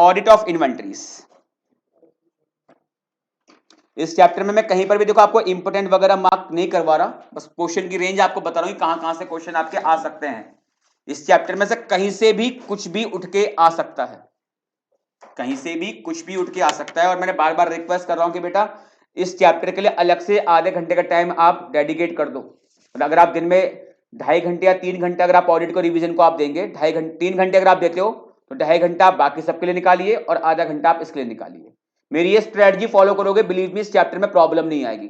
Audit of inventories. इस chapter में मैं कहीं पर भी देखो आपको इंपोर्टेंट वगैरह मार्क नहीं करवा रहा, बस क्वेश्चन की रेंज आपको बता रहा हूं कहां कहां से क्वेश्चन आपके आ सकते हैं। इस चैप्टर में से कहीं से भी कुछ भी उठ के आ सकता है, कहीं से भी कुछ भी उठ के आ सकता है। और मैंने बार बार रिक्वेस्ट कर रहा हूं कि बेटा इस चैप्टर के लिए अलग से आधे घंटे का टाइम आप डेडिकेट कर दो। अगर आप दिन में 2.5 घंटे या 3 घंटे अगर आप ऑडिट को रिवीजन को आप देंगे, 2.5 घंटे 3 घंटे अगर आप देते हो तो 2.5 घंटा आप बाकी सबके लिए निकालिए और आधा घंटा आप इसके लिए निकालिए। मेरी ये स्ट्रेटजी फॉलो करोगे, बिलीव मी इस चैप्टर में प्रॉब्लम नहीं आएगी।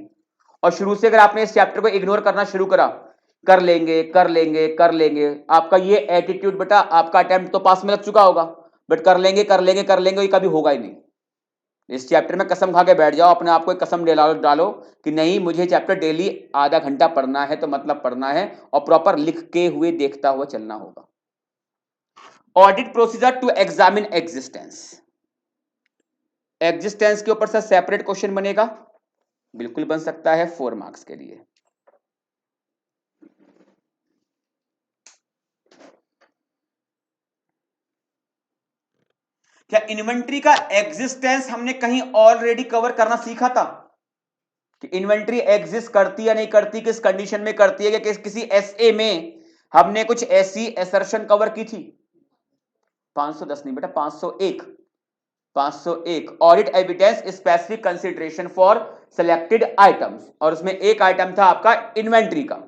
और शुरू से अगर आपने इस चैप्टर को इग्नोर करना शुरू करा, कर लेंगे कर लेंगे कर लेंगे, आपका ये एटीट्यूड बेटा आपका अटेम्प्ट तो पास में लग चुका होगा, बट कर लेंगे कर लेंगे कर लेंगे ये कभी होगा ही नहीं। इस चैप्टर में कसम खा के बैठ जाओ, अपने आप को एक कसम डालो कि नहीं मुझे चैप्टर डेली आधा घंटा पढ़ना है तो मतलब पढ़ना है, और प्रॉपर लिख के हुए देखता हुआ चलना होगा। Audit procedure to examine existence. Existence के ऊपर से सेपरेट क्वेश्चन बनेगा, बिल्कुल बन सकता है 4 मार्क्स के लिए। क्या इन्वेंट्री का एग्जिस्टेंस हमने कहीं ऑलरेडी कवर करना सीखा था कि इन्वेंट्री एग्जिस्ट करती या नहीं करती, किस कंडीशन में करती है, या किसी एसए में हमने कुछ ऐसी असर्शन कवर की थी? 510 नहीं बेटा 501। 501 audit evidence specific consideration for selected items, और उसमें एक आइटम था आपका इन्वेंट्री का,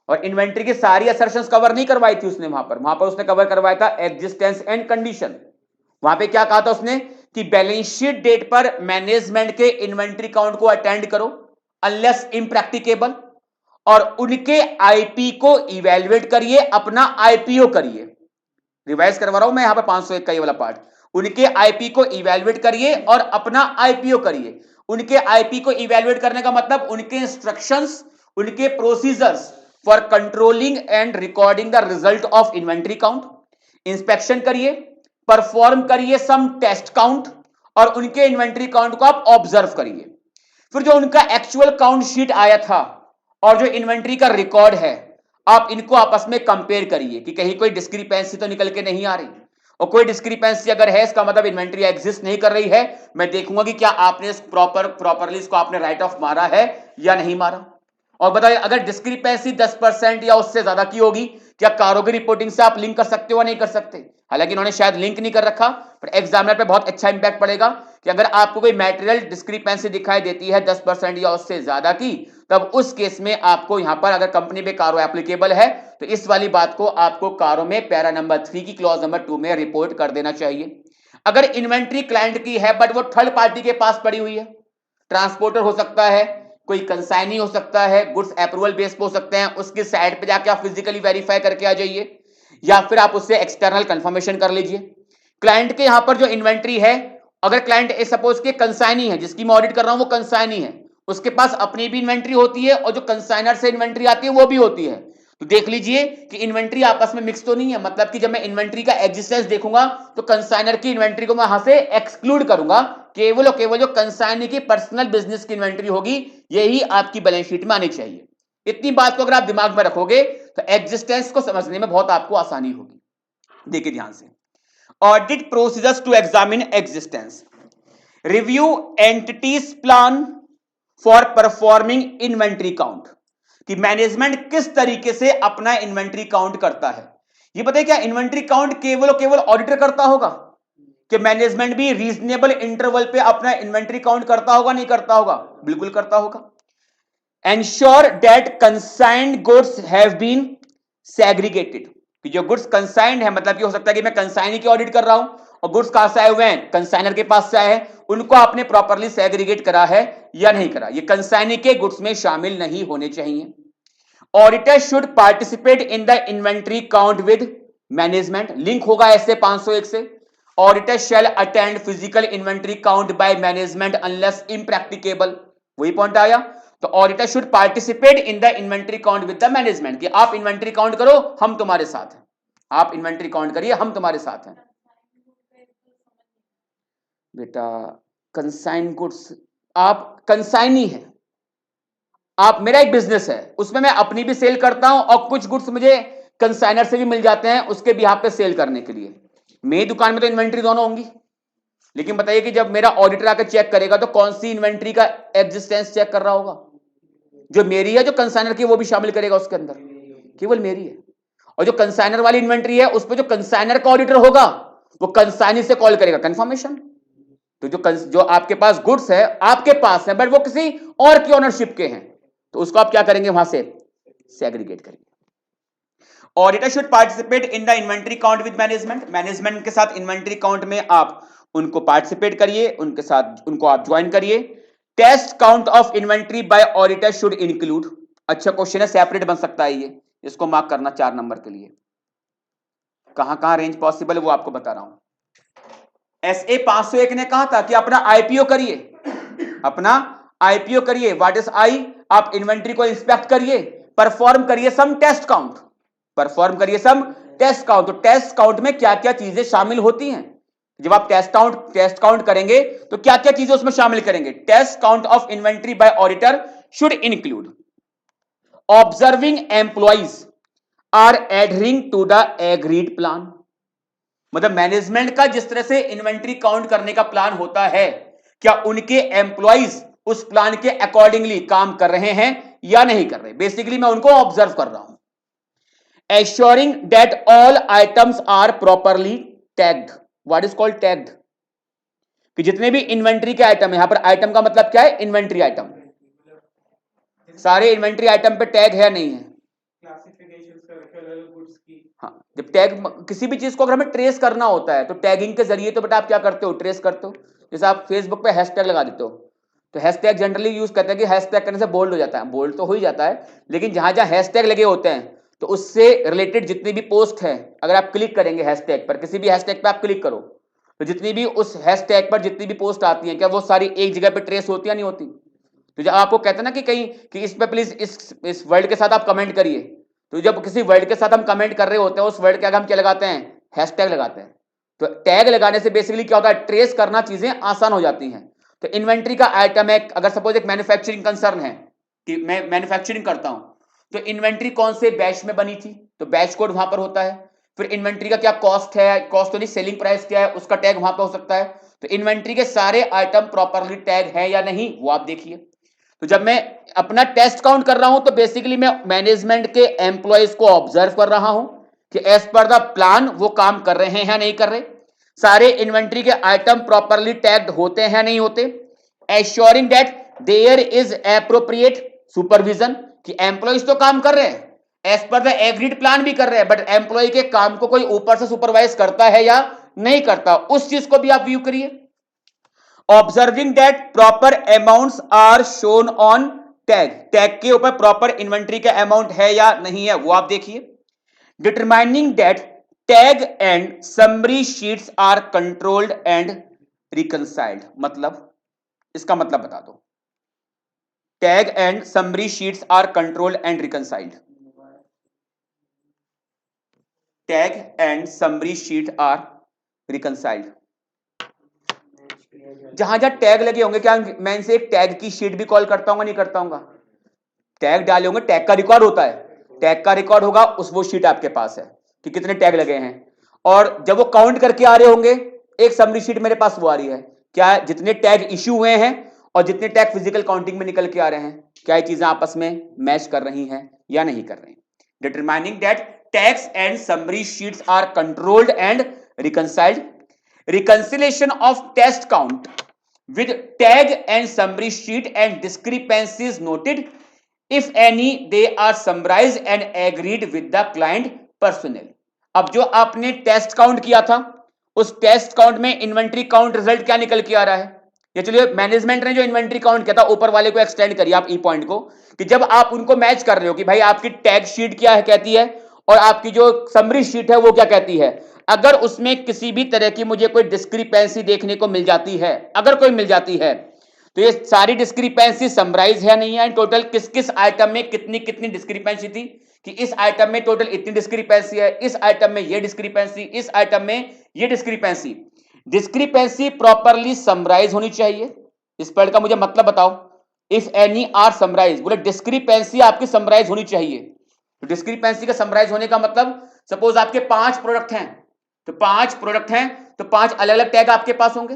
और इन्वेंट्री की सारी असर्शंस कवर नहीं करवाई थी उसने। वहां पर उसने कवर करवाया था एग्जिस्टेंस एंड कंडीशन। वहां पे क्या कहा था उसने कि बैलेंस शीट डेट पर मैनेजमेंट के इन्वेंट्री काउंट को अटेंड करो अनलेस इम्प्रैक्टिकेबल, और उनके आईपी को इवेल्युएट करिए, अपना आईपीओ करिए। रिवाइज करवा रहा हूं मैं यहां पर 501 का ये वाला पार्ट। उनके आईपी को इवेल्युएट करिए और अपना आईपीओ करिए। उनके आईपी को इवेल्युएट करने का मतलब उनके इंस्ट्रक्शंस, उनके procedures for controlling and recording the result of inventory count. Inspection करिए, परफॉर्म करिए सम टेस्ट काउंट, और उनके इन्वेंट्री काउंट को आप ऑब्जर्व करिए। फिर जो उनका एक्चुअल काउंट शीट आया था और जो इन्वेंट्री का रिकॉर्ड है, आप इनको आपस में कंपेयर करिए कि कहीं कोई डिस्क्रिपेंसी तो निकल के नहीं आ रही, और कोई डिस्क्रिपेंसी अगर है इसका मतलब इन्वेंट्री एग्जिस्ट नहीं कर रही है। मैं देखूंगा कि क्या आपने प्रॉपरली इसको आपने राइट ऑफ मारा है या नहीं मारा। और बताइए अगर डिस्क्रिपेंसी 10% या उससे ज्यादा की होगी, क्या कारों की रिपोर्टिंग से आप लिंक कर सकते हो या नहीं कर सकते? हालांकि इन्होंने शायद लिंक नहीं कर रखा, पर एग्जामिनर पे बहुत अच्छा इंपैक्ट पड़ेगा कि अगर आपको कोई मैटेरियल डिस्क्रिपेंसी दिखाई देती है 10% या उससे ज्यादा की, तब उस केस में आपको यहां पर अगर कंपनी पे कारो एप्लीकेबल है तो इस वाली बात को आपको कारो में पैरा नंबर 3 की क्लॉज नंबर 2 में रिपोर्ट कर देना चाहिए। अगर इन्वेंट्री क्लाइंट की है बट वो थर्ड पार्टी के पास पड़ी हुई है, ट्रांसपोर्टर हो सकता है, कोई कंसाइनी हो सकता है, गुड्स अप्रूवल बेस पे हो सकते हैं, उसकी साइड पे जाके आप फिजिकली वेरीफाई करके आ जाइए, या फिर आप उससे एक्सटर्नल कंफर्मेशन कर लीजिए। क्लाइंट के यहां पर जो इन्वेंट्री है, अगर क्लाइंट सपोज के कंसाइनी है, जिसकी मैं ऑडिट कर रहा हूं वो कंसाइनी है, उसके पास अपनी भी इन्वेंट्री होती है और जो कंसाइनर से इन्वेंट्री आती है वो भी होती है, तो देख लीजिए कि इन्वेंट्री आपस में मिक्स तो नहीं है। मतलब कि जब मैं इन्वेंट्री का एग्जिस्टेंस देखूंगा तो कंसाइनर की इन्वेंट्री को मैं यहां से एक्सक्लूड करूंगा, केवल और केवल जो कंसाइनर की पर्सनल बिजनेस की इन्वेंट्री होगी यही आपकी बैलेंस शीट में आनी चाहिए। इतनी बात को अगर आप दिमाग में रखोगे तो एग्जिस्टेंस को समझने में बहुत आपको आसानी होगी। देखिए ध्यान से, audit procedures to examine existence, review entities plan for performing inventory count, कि मैनेजमेंट किस तरीके से अपना इन्वेंट्री काउंट करता है। ये बताइए क्या इन्वेंट्री काउंट केवल और केवल ऑडिटर करता होगा, कि मैनेजमेंट भी रीजनेबल इंटरवल पे अपना इन्वेंट्री काउंट करता होगा? नहीं करता होगा, बिल्कुल करता होगा। Ensure that consigned goods have been segregated, कि जो गुड्स कंसाइंड है, मतलब कि हो सकता है कि मैं कंसाइनी की ऑडिट कर रहा हूं और गुड्स कहां से आए हुए हैं, कंसाइनर के पास से आए हैं, उनको आपने प्रॉपरली सेग्रीगेट करा है या नहीं करा, ये कंसाइनी के गुड्स में शामिल नहीं होने चाहिए। Auditor should participate in the inventory count with management, link होगा ऐसे 501 से। Auditor shall attend physical inventory count by management unless impracticable, वही पॉइंट आया। तो auditor should participate in the inventory count with the management, कि आप inventory count करो हम तुम्हारे साथ हैं, आप इन्वेंट्री काउंट करिए हम तुम्हारे साथ हैं। बेटा कंसाइन गुड्स, आप कंसाइनी है, आप, मेरा एक बिजनेस है उसमें मैं अपनी भी सेल करता हूं और कुछ गुड्स मुझे कंसाइनर से भी मिल जाते हैं उसके बिहाफ पे सेल करने के लिए, मेरी दुकान में तो इन्वेंट्री दोनों होंगी। लेकिन बताइए कि जब मेरा ऑडिटर आकर चेक करेगा तो कौन सी इन्वेंट्री का एग्जिस्टेंस चेक कर रहा होगा? जो मेरी है, जो कंसाइनर की, वो भी शामिल करेगा उसके अंदर? केवल मेरी है। और जो कंसाइनर वाली इन्वेंट्री है उस पर जो कंसाइनर का ऑडिटर होगा वो कंसाइनी से कॉल करेगा कंफर्मेशन। तो जो आपके पास गुड्स है आपके पास है बट वो किसी और की ओनरशिप के हैं, तो उसको आप क्या करेंगे? वहां से सेग्रीगेट करेंगे। Auditor should participate in the inventory count with management. Management के साथ इन्वेंटरी काउंट में आप उनको पार्टिसिपेट करिए, उनके साथ उनको आप ज्वाइन करिए। Test count of inventory by auditor should include. अच्छा क्वेश्चन है, सेपरेट बन सकता है ये, इसको मार्क करना 4 नंबर के लिए। कहां रेंज पॉसिबल है वो आपको बता रहा हूं। SA 501 ने कहा था कि अपना आईपीओ करिए, अपना आईपीओ करिए। What is I? आप इन्वेंटरी को इंस्पेक्ट करिए, परफॉर्म करिए सम टेस्ट काउंट, परफॉर्म करिए सम टेस्ट काउंट। तो टेस्ट काउंट में क्या क्या चीजें शामिल होती हैं? जब आप टेस्ट काउंट करेंगे तो क्या क्या चीजें उसमें शामिल करेंगे? Test count of inventory by auditor should include observing employees are adhering to the agreed plan. मतलब मैनेजमेंट का जिस तरह से इन्वेंटरी काउंट करने का प्लान होता है, क्या उनके एम्प्लॉइज उस प्लान के अकॉर्डिंगली काम कर रहे हैं या नहीं कर रहे? बेसिकली मैं उनको ऑब्जर्व कर रहा हूं। Assuring that all items are properly tagged. What is called tagged? कि जितने भी इन्वेंटरी के आइटम है, यहां पर आइटम का मतलब क्या है? Inventory item. सारे इन्वेंटरी आइटम पे टैग है या नहीं है? हाँ, जब टैग किसी भी चीज को अगर हमें ट्रेस करना होता है तो टैगिंग के जरिए तो बेटा आप क्या करते हो? ट्रेस करते हो। जैसे आप फेसबुक पे हैशटैग लगा देते हो, तो हैशटैग जनरली यूज करते हैं कि हैशटैग करने से बोल्ड हो जाता है। बोल्ड तो हो ही जाता है, लेकिन जहां जहां हैशटैग लगे होते हैं तो उससे रिलेटेड जितनी भी पोस्ट है, अगर आप क्लिक करेंगे हैशटैग पर, किसी भी हैशटैग पर आप क्लिक करो तो जितनी भी उस हैशटैग पर जितनी भी पोस्ट आती हैं, क्या वो सारी एक जगह पे ट्रेस होती है नहीं होती? तो जब आपको कहते हैं ना कि कहीं कि इस पे प्लीज इस वर्ड के साथ आप कमेंट करिए, तो जब किसी वर्ड के साथ हम कमेंट कर रहे होते हैं उस वर्ड के आगे हम क्या लगाते हैं? हैशटैग लगाते हैं। तो टैग लगाने से बेसिकली क्या होता है? ट्रेस करना चीजें आसान हो जाती हैं। तो इन्वेंट्री का आइटम है, अगर सपोज एक मैन्युफैक्चरिंग कंसर्न है कि मैं मैन्युफैक्चरिंग करता हूं, तो इन्वेंट्री कौन से बैच में बनी थी, तो बैच कोड वहां पर होता है। फिर इन्वेंट्री का क्या कॉस्ट है, कॉस्ट तो नहीं, सेलिंग प्राइस क्या है, उसका टैग वहां पर हो सकता है। तो इन्वेंट्री के सारे आइटम प्रॉपरली टैग है या नहीं वो आप देखिए। तो जब मैं अपना टेस्ट काउंट कर रहा हूं तो बेसिकली मैं मैनेजमेंट के एम्प्लॉयज को ऑब्जर्व कर रहा हूं कि एज पर द प्लान वो काम कर रहे हैं या नहीं कर रहे, सारे इन्वेंट्री के आइटम प्रॉपरली टैग्ड होते हैं नहीं होते, assuring that there is appropriate supervision, कि एम्प्लॉयज तो काम कर रहे हैं, as per the agreed plan भी कर रहे हैं, बट एम्प्लॉय के काम को कोई ऊपर से सुपरवाइज करता है या नहीं करता, उस चीज को भी आप व्यू करिए। Observing that proper amounts are shown on tag, tag के ऊपर प्रॉपर इन्वेंट्री का अमाउंट है या नहीं है वो आप देखिए। Determining that tag and summary sheets are controlled and reconciled. मतलब इसका मतलब बता दो। Tag and summary sheets are controlled and reconciled. Tag and summary sheet are reconciled. जहां जहां टैग लगे होंगे, क्या मैं इनसे एक टैग की शीट भी कॉल करता हूँ नहीं करता हूँ? टैग डाले होंगे, टैग का रिकॉर्ड होता है, टैग का रिकॉर्ड होगा, उस वो शीट आपके पास है कि कितने टैग लगे हैं। और जब वो काउंट करके आ रहे होंगे, एक समरी शीट मेरे पास वो आ रही है, क्या जितने टैग इश्यू हुए हैं और जितने टैग फिजिकल काउंटिंग में निकल के आ रहे हैं, क्या ये चीजें आपस में मैच कर रही हैं या नहीं कर रही। Determining that tags and summary sheets are controlled and reconciled. Reconciliation of test count with tag and summary sheet and discrepancies noted, if any, they are summarized and agreed with the client personnel। अब जो आपने test count किया था उस test count में inventory count result क्या निकल के आ रहा है, ये चलिए मैनेजमेंट ने जो इन्वेंट्री काउंट किया था ऊपर वाले को एक्सटेंड करिए आप ई पॉइंट को, कि जब आप उनको मैच कर रहे हो कि भाई आपकी टैग शीट क्या है कहती है और आपकी जो समरी शीट है वो क्या कहती है, अगर उसमें किसी भी तरह की मुझे कोई डिस्क्रिपेंसी देखने को मिल जाती है, अगर कोई मिल जाती है, तो ये सारी डिस्क्रिपेंसी समराइज है नहीं है, टोटल किस किस आइटम में कितनी कितनी डिस्क्रिपेंसी थी, कि इस आइटम में टोटल इतनी डिस्क्रिपेंसी है, इस आइटम में ये डिस्क्रिपेंसी, इस आइटम में ये डिस्क्रिपेंसी। डिस्क्रिपेंसी प्रॉपरली समराइज होनी चाहिए। इस वर्ड का मुझे मतलब बताओ। इफ एनी आर समराइज, बोले डिस्क्रिपेंसी आपकी समराइज होनी चाहिए। तो डिस्क्रिपेंसी का समराइज होने का मतलब, सपोज आपके 5 प्रोडक्ट हैं, तो 5 प्रोडक्ट हैं तो 5 अलग अलग टैग आपके पास होंगे।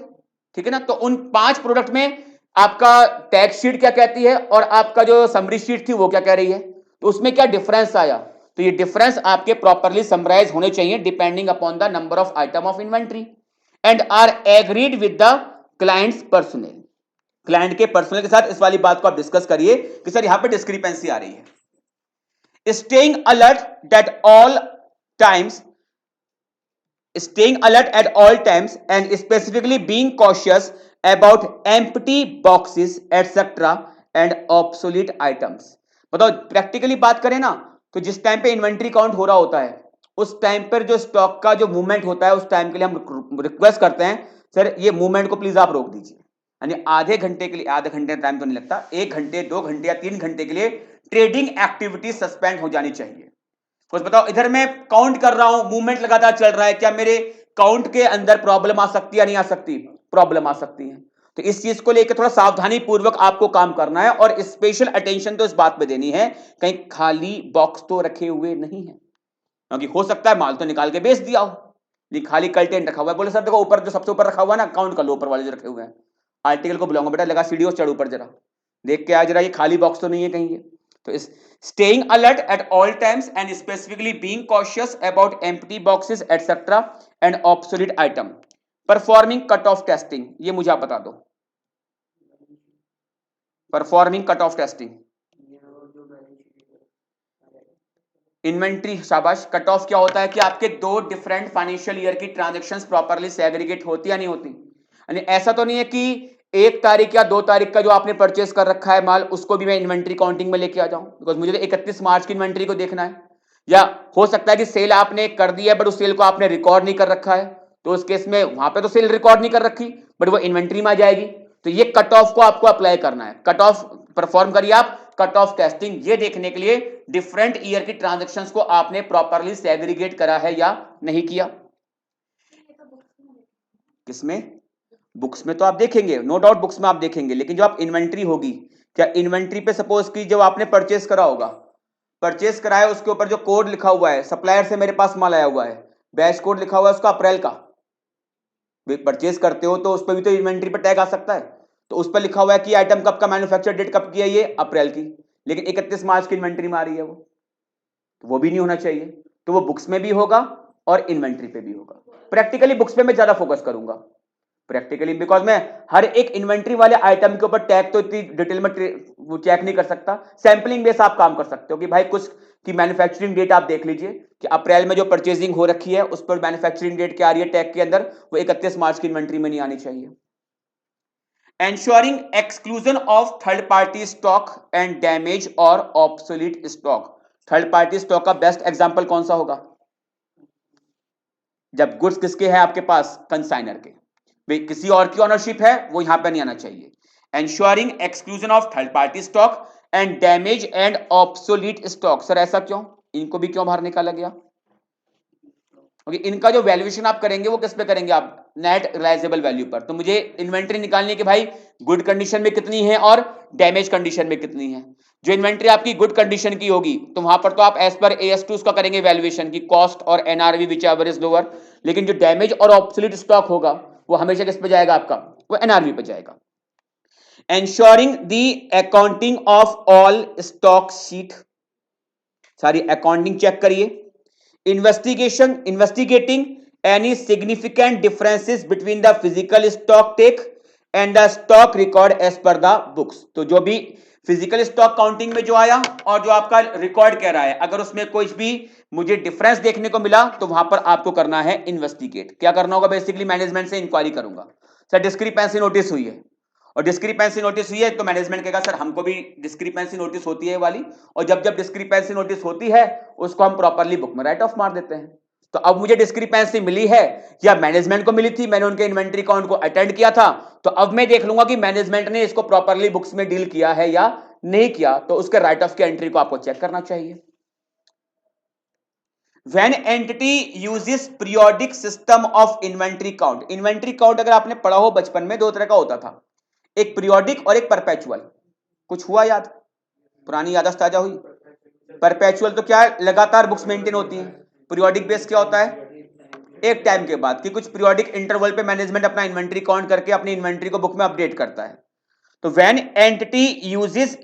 ठीक है ना। तो उन 5 प्रोडक्ट में आपका टैक्स शीट क्या कहती है और आपका जो समरी शीट थी वो क्या कह रही है, तो उसमें क्या डिफरेंस आया, तो ये डिफरेंस आपके प्रॉपरली समराइज होने चाहिए depending upon the number of item of inventory and are agreed with the client's personnel. Client के पर्सनल के साथ इस वाली बात को आप डिस्कस करिए कि सर यहां पे डिस्क्रिपेंसी आ रही है। Staying alert that all times, staying alert at all times and specifically being cautious about empty boxes etc and obsolete items। बताओ प्रैक्टिकली बात करें ना, तो जिस टाइम पे इन्वेंट्री काउंट हो रहा होता है उस टाइम पर जो स्टॉक का जो मूवमेंट होता है उस टाइम के लिए हम रिक्वेस्ट करते हैं सर ये मूवमेंट को प्लीज आप रोक दीजिए, यानी आधे घंटे के लिए, आधे घंटे टाइम तो नहीं लगता, 1 घंटे 2 घंटे या 3 घंटे के लिए ट्रेडिंग एक्टिविटी सस्पेंड हो जानी चाहिए। कुछ बताओ इधर मैं काउंट कर रहा हूं, मूवमेंट लगातार चल रहा है, क्या मेरे काउंट के अंदर प्रॉब्लम आ सकती है या नहीं आ सकती, प्रॉब्लम आ सकती है। तो इस चीज को लेकर थोड़ा सावधानी पूर्वक आपको काम करना है और स्पेशल अटेंशन तो इस बात पे देनी है कहीं खाली बॉक्स तो रखे हुए नहीं है, क्योंकि हो सकता है माल तो निकाल के बेच दिया हो, लेकिन खाली कंटेंट रखा हुआ है। बोले सर देखो ऊपर जो सबसे ऊपर रखा हुआ है ना, काउंट कर लो ऊपर वाले जो रखे हुए हैं। आर्टिकल को बुलाऊंगा बेटा, लगा सीढ़ियों चढ़ ऊपर जरा देख के आ जरा, ये खाली बॉक्स तो नहीं है कहीं। तो इस staying alert at all times and specifically being cautious about empty boxes etc and obsolete item, performing cut off testing, ये मुझे आप बता दो, performing cut off testing inventory, शाबाश। कट ऑफ क्या होता है कि आपके 2 डिफरेंट फाइनेंशियल ईयर की ट्रांजैक्शंस प्रॉपर्ली सेग्रीगेट होती या नहीं होती, यानी ऐसा तो नहीं है कि 1 तारीख या 2 तारीख का जो आपने परचेस कर रखा है माल उसको भी मैं इन्वेंट्री काउंटिंग में लेके आ जाऊं, बिकॉज मुझे तो 31 मार्च की इन्वेंट्री को देखना है। या हो सकता है कि सेल आपने कर दी है बट उस सेल को आपने रिकॉर्ड नहीं कर रखा है, तो उस केस में वहां पे तो सेल रिकॉर्ड नहीं कर रखी बट वो इन्वेंट्री में आ जाएगी। तो ये कट ऑफ को आपको अप्लाई करना है, कट ऑफ परफॉर्म करिए आप कट ऑफ टेस्टिंग, ये देखने के लिए डिफरेंट ईयर की ट्रांजैक्शंस को आपने प्रॉपर्ली सेग्रीगेट करा है या नहीं किया। किसमें, बुक्स में तो आप देखेंगे, नो डाउट बुक्स में आप देखेंगे, लेकिन जो आप इन्वेंट्री होगी, क्या इन्वेंट्री पे सपोज की जब आपने परचेस करा होगा, परचेस कराया उसके ऊपर जो कोड लिखा हुआ है, सप्लायर से मेरे पास माल आया हुआ है, बैच कोड लिखा हुआ है उसका अप्रैल का, परचेस करते हो तो उस पर भी तो इन्वेंट्री पर टैग आ सकता है, तो उस पर लिखा हुआ है कि आइटम कब का, मैन्युफैक्चर डेट कब की है, ये अप्रैल की, लेकिन 31 मार्च की इन्वेंट्री में आ रही है वो भी नहीं होना चाहिए। तो वो बुक्स में भी होगा और इन्वेंट्री पे भी होगा। प्रैक्टिकली बुक्स पे मैं ज्यादा फोकस करूंगा, प्रैक्टिकली बिकॉज मैं हर एक इन्वेंट्री वाले आइटम के ऊपर टैग तो इतनी डिटेल में वो चेक नहीं कर सकता, सैंपलिंग बेस आप काम कर सकते हो कि भाई कुछ की मैन्युफैक्चरिंग डेट आप देख लीजिए कि अप्रैल में जो परचेजिंग हो रखी है उस पर मैन्युफैक्चरिंग डेट क्या आ रही है टैग के अंदर, वो 31 मार्च की इन्वेंट्री में नहीं आनी चाहिए। ensuring exclusion of third party stock and damage or obsolete stock, third party stock का बेस्ट एग्जांपल कौन सा होगा, जब गुड्स किसके हैं आपके पास, कंसाइनर के, भाई किसी और की ऑनरशिप है वो यहां पे नहीं आना चाहिए। ensuring exclusion of third party stock and damage and obsolete stock, sir ऐसा क्यों, इनको भी क्यों बाहर निकाला गया, क्योंकि इनका जो वैल्यूएशन आप करेंगे वो किस पे करेंगे आप, नेट रियलाइजेबल वैल्यू पर। तो मुझे इन्वेंट्री निकालनी है कि भाई गुड कंडीशन में कितनी है और डैमेज कंडीशन में कितनी है। जो इन्वेंट्री आपकी गुड कंडीशन की होगी तो वहां पर तो आप एज पर AS2 उसका करेंगे वैल्यूएशन की कॉस्ट और NRV which ever is lower, लेकिन जो डैमेज और ऑब्सोलीट स्टॉक होगा वो हमेशा किस पे जाएगा आपका, वो NRV पे जाएगा। ensuring the accounting of all stock sheet, सारी अकाउंटिंग चेक करिए। investigating any significant differences between the physical stock take and the stock record as per the books, तो जो भी फिजिकल स्टॉक काउंटिंग में जो आया और जो आपका रिकॉर्ड कह रहा है अगर उसमें कुछ भी मुझे डिफरेंस देखने को मिला तो वहां पर आपको करना है इन्वेस्टिगेट, क्या करना होगा, बेसिकली मैनेजमेंट से इंक्वायरी करूंगा, सर डिस्क्रिपेंसी नोटिस हुई है, और डिस्क्रिपेंसी नोटिस हुई है तो मैनेजमेंट कहेगा सर हमको भी डिस्क्रिपेंसी नोटिस होती है वाली, और जब जब डिस्क्रिपेंसी नोटिस होती है उसको हम प्रॉपर्ली बुक में राइट ऑफ मार देते हैं। तो अब मुझे डिस्क्रिपेंसी मिली है या मैनेजमेंट को मिली थी, मैंने उनके इन्वेंट्री अकाउंट को अटेंड किया था, तो अब मैं देख लूंगा कि मैनेजमेंट ने इसको प्रॉपर्ली बुक्स में डील किया है या नहीं किया, तो उसके राइट ऑफ की एंट्री को आपको चेक करना चाहिए। When entity uses periodic system of inventory count, inventory count अगर आपने पढ़ा हो बचपन में 2 तरह का होता था, एक पीरियोडिक और एक परपेचुअल, कुछ हुआ याद, पुरानी याददाश्त ताजा हुई। परपेचुअल तो क्या है, लगातार बुक्स मेंटेन होती हैं, पीरियोडिक बेस क्या होता है, एक टाइम के बाद, कि कुछ पीरियोडिक इंटरवल पे मैनेजमेंट अपना इन्वेंट्री काउंट करके अपनी इन्वेंट्री को बुक में अपडेट करता है। तो when entity uses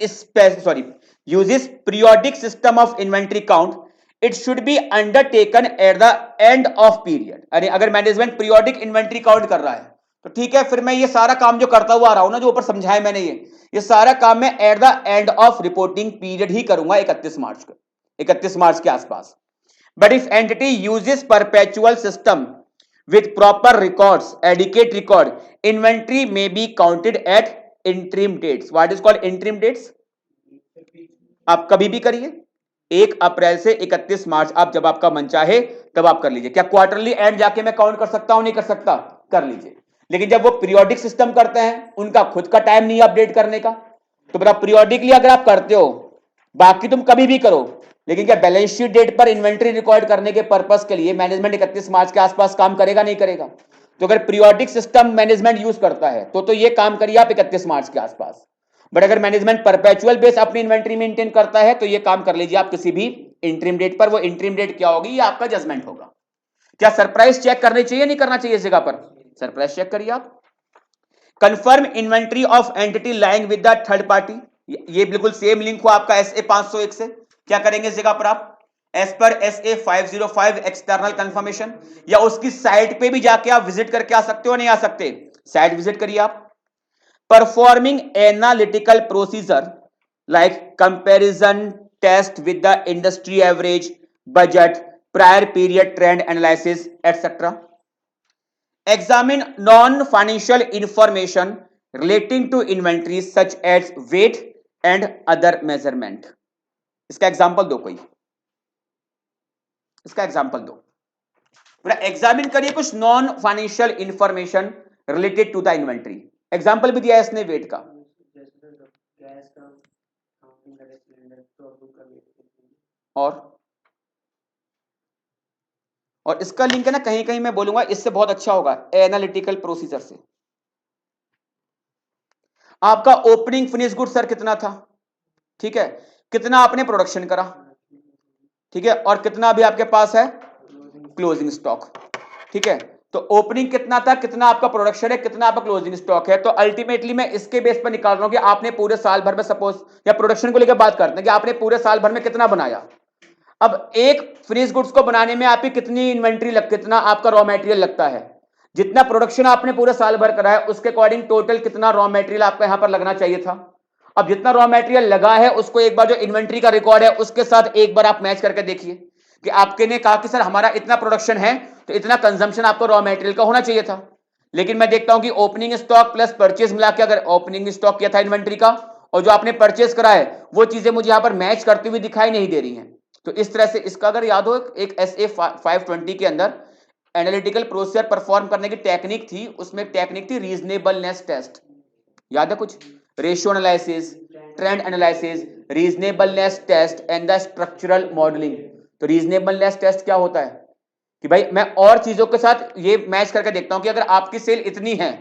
periodic system of inventory count, it should be undertaken eight the end of period. अरे अगर मैनेजमेंट पीरियोडिक इन्वेंट्री काउंट कर रहा है तो ठीक है, फिर मैं ये सारा काम जो करता हुआ आ रहा हूं ना, जो ऊपर समझाया मैंने, ये सारा काम मैं at the end of reporting period ही करूंगा, 31 मार्च को, 31 मार्च के आसपास। But if entity uses perpetual system with proper records, adequate record, inventory may be counted at interim dates. What is called interim dates? आप कभी भी करिए, 1 अप्रैल से 31 मार्च, आप जब आपका मन चाहे तब आप कर लीजिए। क्या क्वार्टरली एंड जाके मैं काउंट कर सकता हूं? नहीं कर सकता, कर लीजिए। लेकिन जब वो पीरियोडिक सिस्टम करते हैं, उनका खुद का टाइम नहीं अपडेट करने का, तो बता पीरियोडिकली अगर आप करते हो, बाकी तुम कभी भी करो, लेकिन क्या बैलेंस शीट डेट पर इन्वेंट्री रिकॉर्ड करने के पर्पस के लिए मैनेजमेंट 31 मार्च के आसपास काम करेगा? नहीं करेगा। तो अगर पीरियोडिक सिस्टम मैनेजमेंट यूज करता है तो ये काम करिए आप 31 मार्च के आसपास। बट अगर मैनेजमेंट परपेचुअल बेस अपनी इन्वेंट्री मेंटेन करता है तो ये काम कर लीजिए आप किसी भी इंटरिम डेट पर। वो इंटरिम डेट क्या होगी? ये आपका जजमेंट होगा। क्या सरप्राइज चेक करनी चाहिए, नहीं करना चाहिए? इस जगह पर सरप्राइज चेक करिए आप। Confirm inventory of entity lying with the third party, ये बिल्कुल सेम लिंक हुआ आपका SA 501 से। क्या करेंगे इस जगह पर आप? As per SA 505 external confirmation, या उसकी साइट पे भी जाके आप विजिट करके आ सकते हो, नहीं आ सकते? साइट विजिट करिए आप। Performing analytical procedure like comparison test with the industry average, budget, prior period trend analysis etcetera. Examine non-financial information relating to inventories such as weight and other measurement. इसका example दो, कोई इसका example दो। पूरा examine करिए कुछ non financial information related to the inventory. Example भी दिया है इसने वेट का, और इसका लिंक है ना, कहीं कहीं मैं बोलूंगा इससे बहुत अच्छा होगा, एनालिटिकल प्रोसीजर से। आपका ओपनिंग फिनिश गुड सर कितना था? ठीक है, कितना आपने प्रोडक्शन करा? ठीक है, और कितना भी आपके पास है क्लोजिंग स्टॉक? ठीक है, तो ओपनिंग कितना था, कितना आपका प्रोडक्शन है, कितना आपका क्लोजिंग स्टॉक है। तो अल्टीमेटली मैं इसके बेस पर निकाल रहा हूं कि आपने पूरे साल भर में, सपोज या प्रोडक्शन को लेकर बात करते हैं, कि आपने पूरे साल भर में कितना बनाया। अब एक फिनिश गुड्स को बनाने में आपकी कितनी इन्वेंट्री कितना आपका रॉ मटेरियल लगता है, जितना प्रोडक्शन आपने पूरे साल भर करा है उसके अकॉर्डिंग टोटल कितना रॉ मटेरियल आपका यहां पर लगना चाहिए था। अब जितना रॉ मटेरियल लगा है उसको एक बार जो इन्वेंट्री का रिकॉर्ड है उसके साथ एक बार आप मैच करके देखिए कि आपके ने कहा कि सर हमारा इतना प्रोडक्शन है तो इतना कंजम्पशन आपको रॉ मटेरियल का होना चाहिए था। लेकिन मैं देखता हूं कि ओपनिंग स्टॉक प्लस परचेज मिला के, अगर ओपनिंग स्टॉक किया था इन्वेंट्री का और जो आपने परचेज करा है वो चीजें मुझे यहां पर मैच करती हुई दिखाई नहीं दे रही हैं। तो इस तरह से इसका अगर याद हो, एक SA 520 के अंदर एनालिटिकल प्रोसीजर परफॉर्म करने की टेक्निक थी, उसमें टेक्निक थी रीजनेबलनेस टेस्ट। याद है कुछ? Ratio analysis, trend analysis, reasonableness test and the structural modelling. तो रीजनेबलनेस टेस्ट क्या होता है कि भाई मैं और चीजों के साथ ये मैच करके देखता हूं कि अगर आपकी सेल इतनी है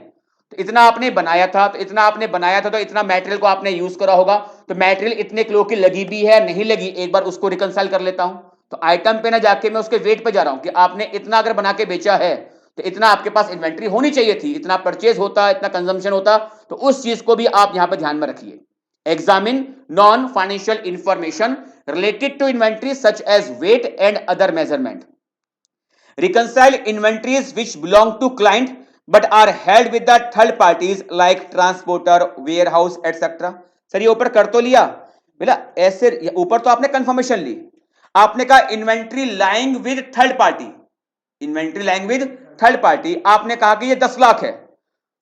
तो इतना आपने बनाया था, तो इतना आपने बनाया था, तो इतना मटेरियल को आपने यूज करा होगा, तो मटेरियल इतने किलो की लगी भी है नहीं लगी, एक बार उसको रिकंसाइल कर लेता हूं। तो आइटम पे ना जाके मैं उसके वेट पे जा रहा हूं कि आपने इतना अगर बना के बेचा है तो इतना आपके पास इन्वेंट्री होनी चाहिए थी, इतना परचेज होता, इतना कंजम्पशन होता। तो उस चीज को भी आप यहां पर ध्यान में रखिए। Examine non financial information related to inventory such as weight and other measurement. Reconcile inventories which belong to client but are held with the third parties like transporter, warehouse, etc. Sir ये ऊपर कर तो लिया बोला, ऐसे ऊपर तो आपने कंफर्मेशन ली, आपने कहा inventory lying with third party, inventory lying with third party, आपने कहा कि ये 10 लाख है।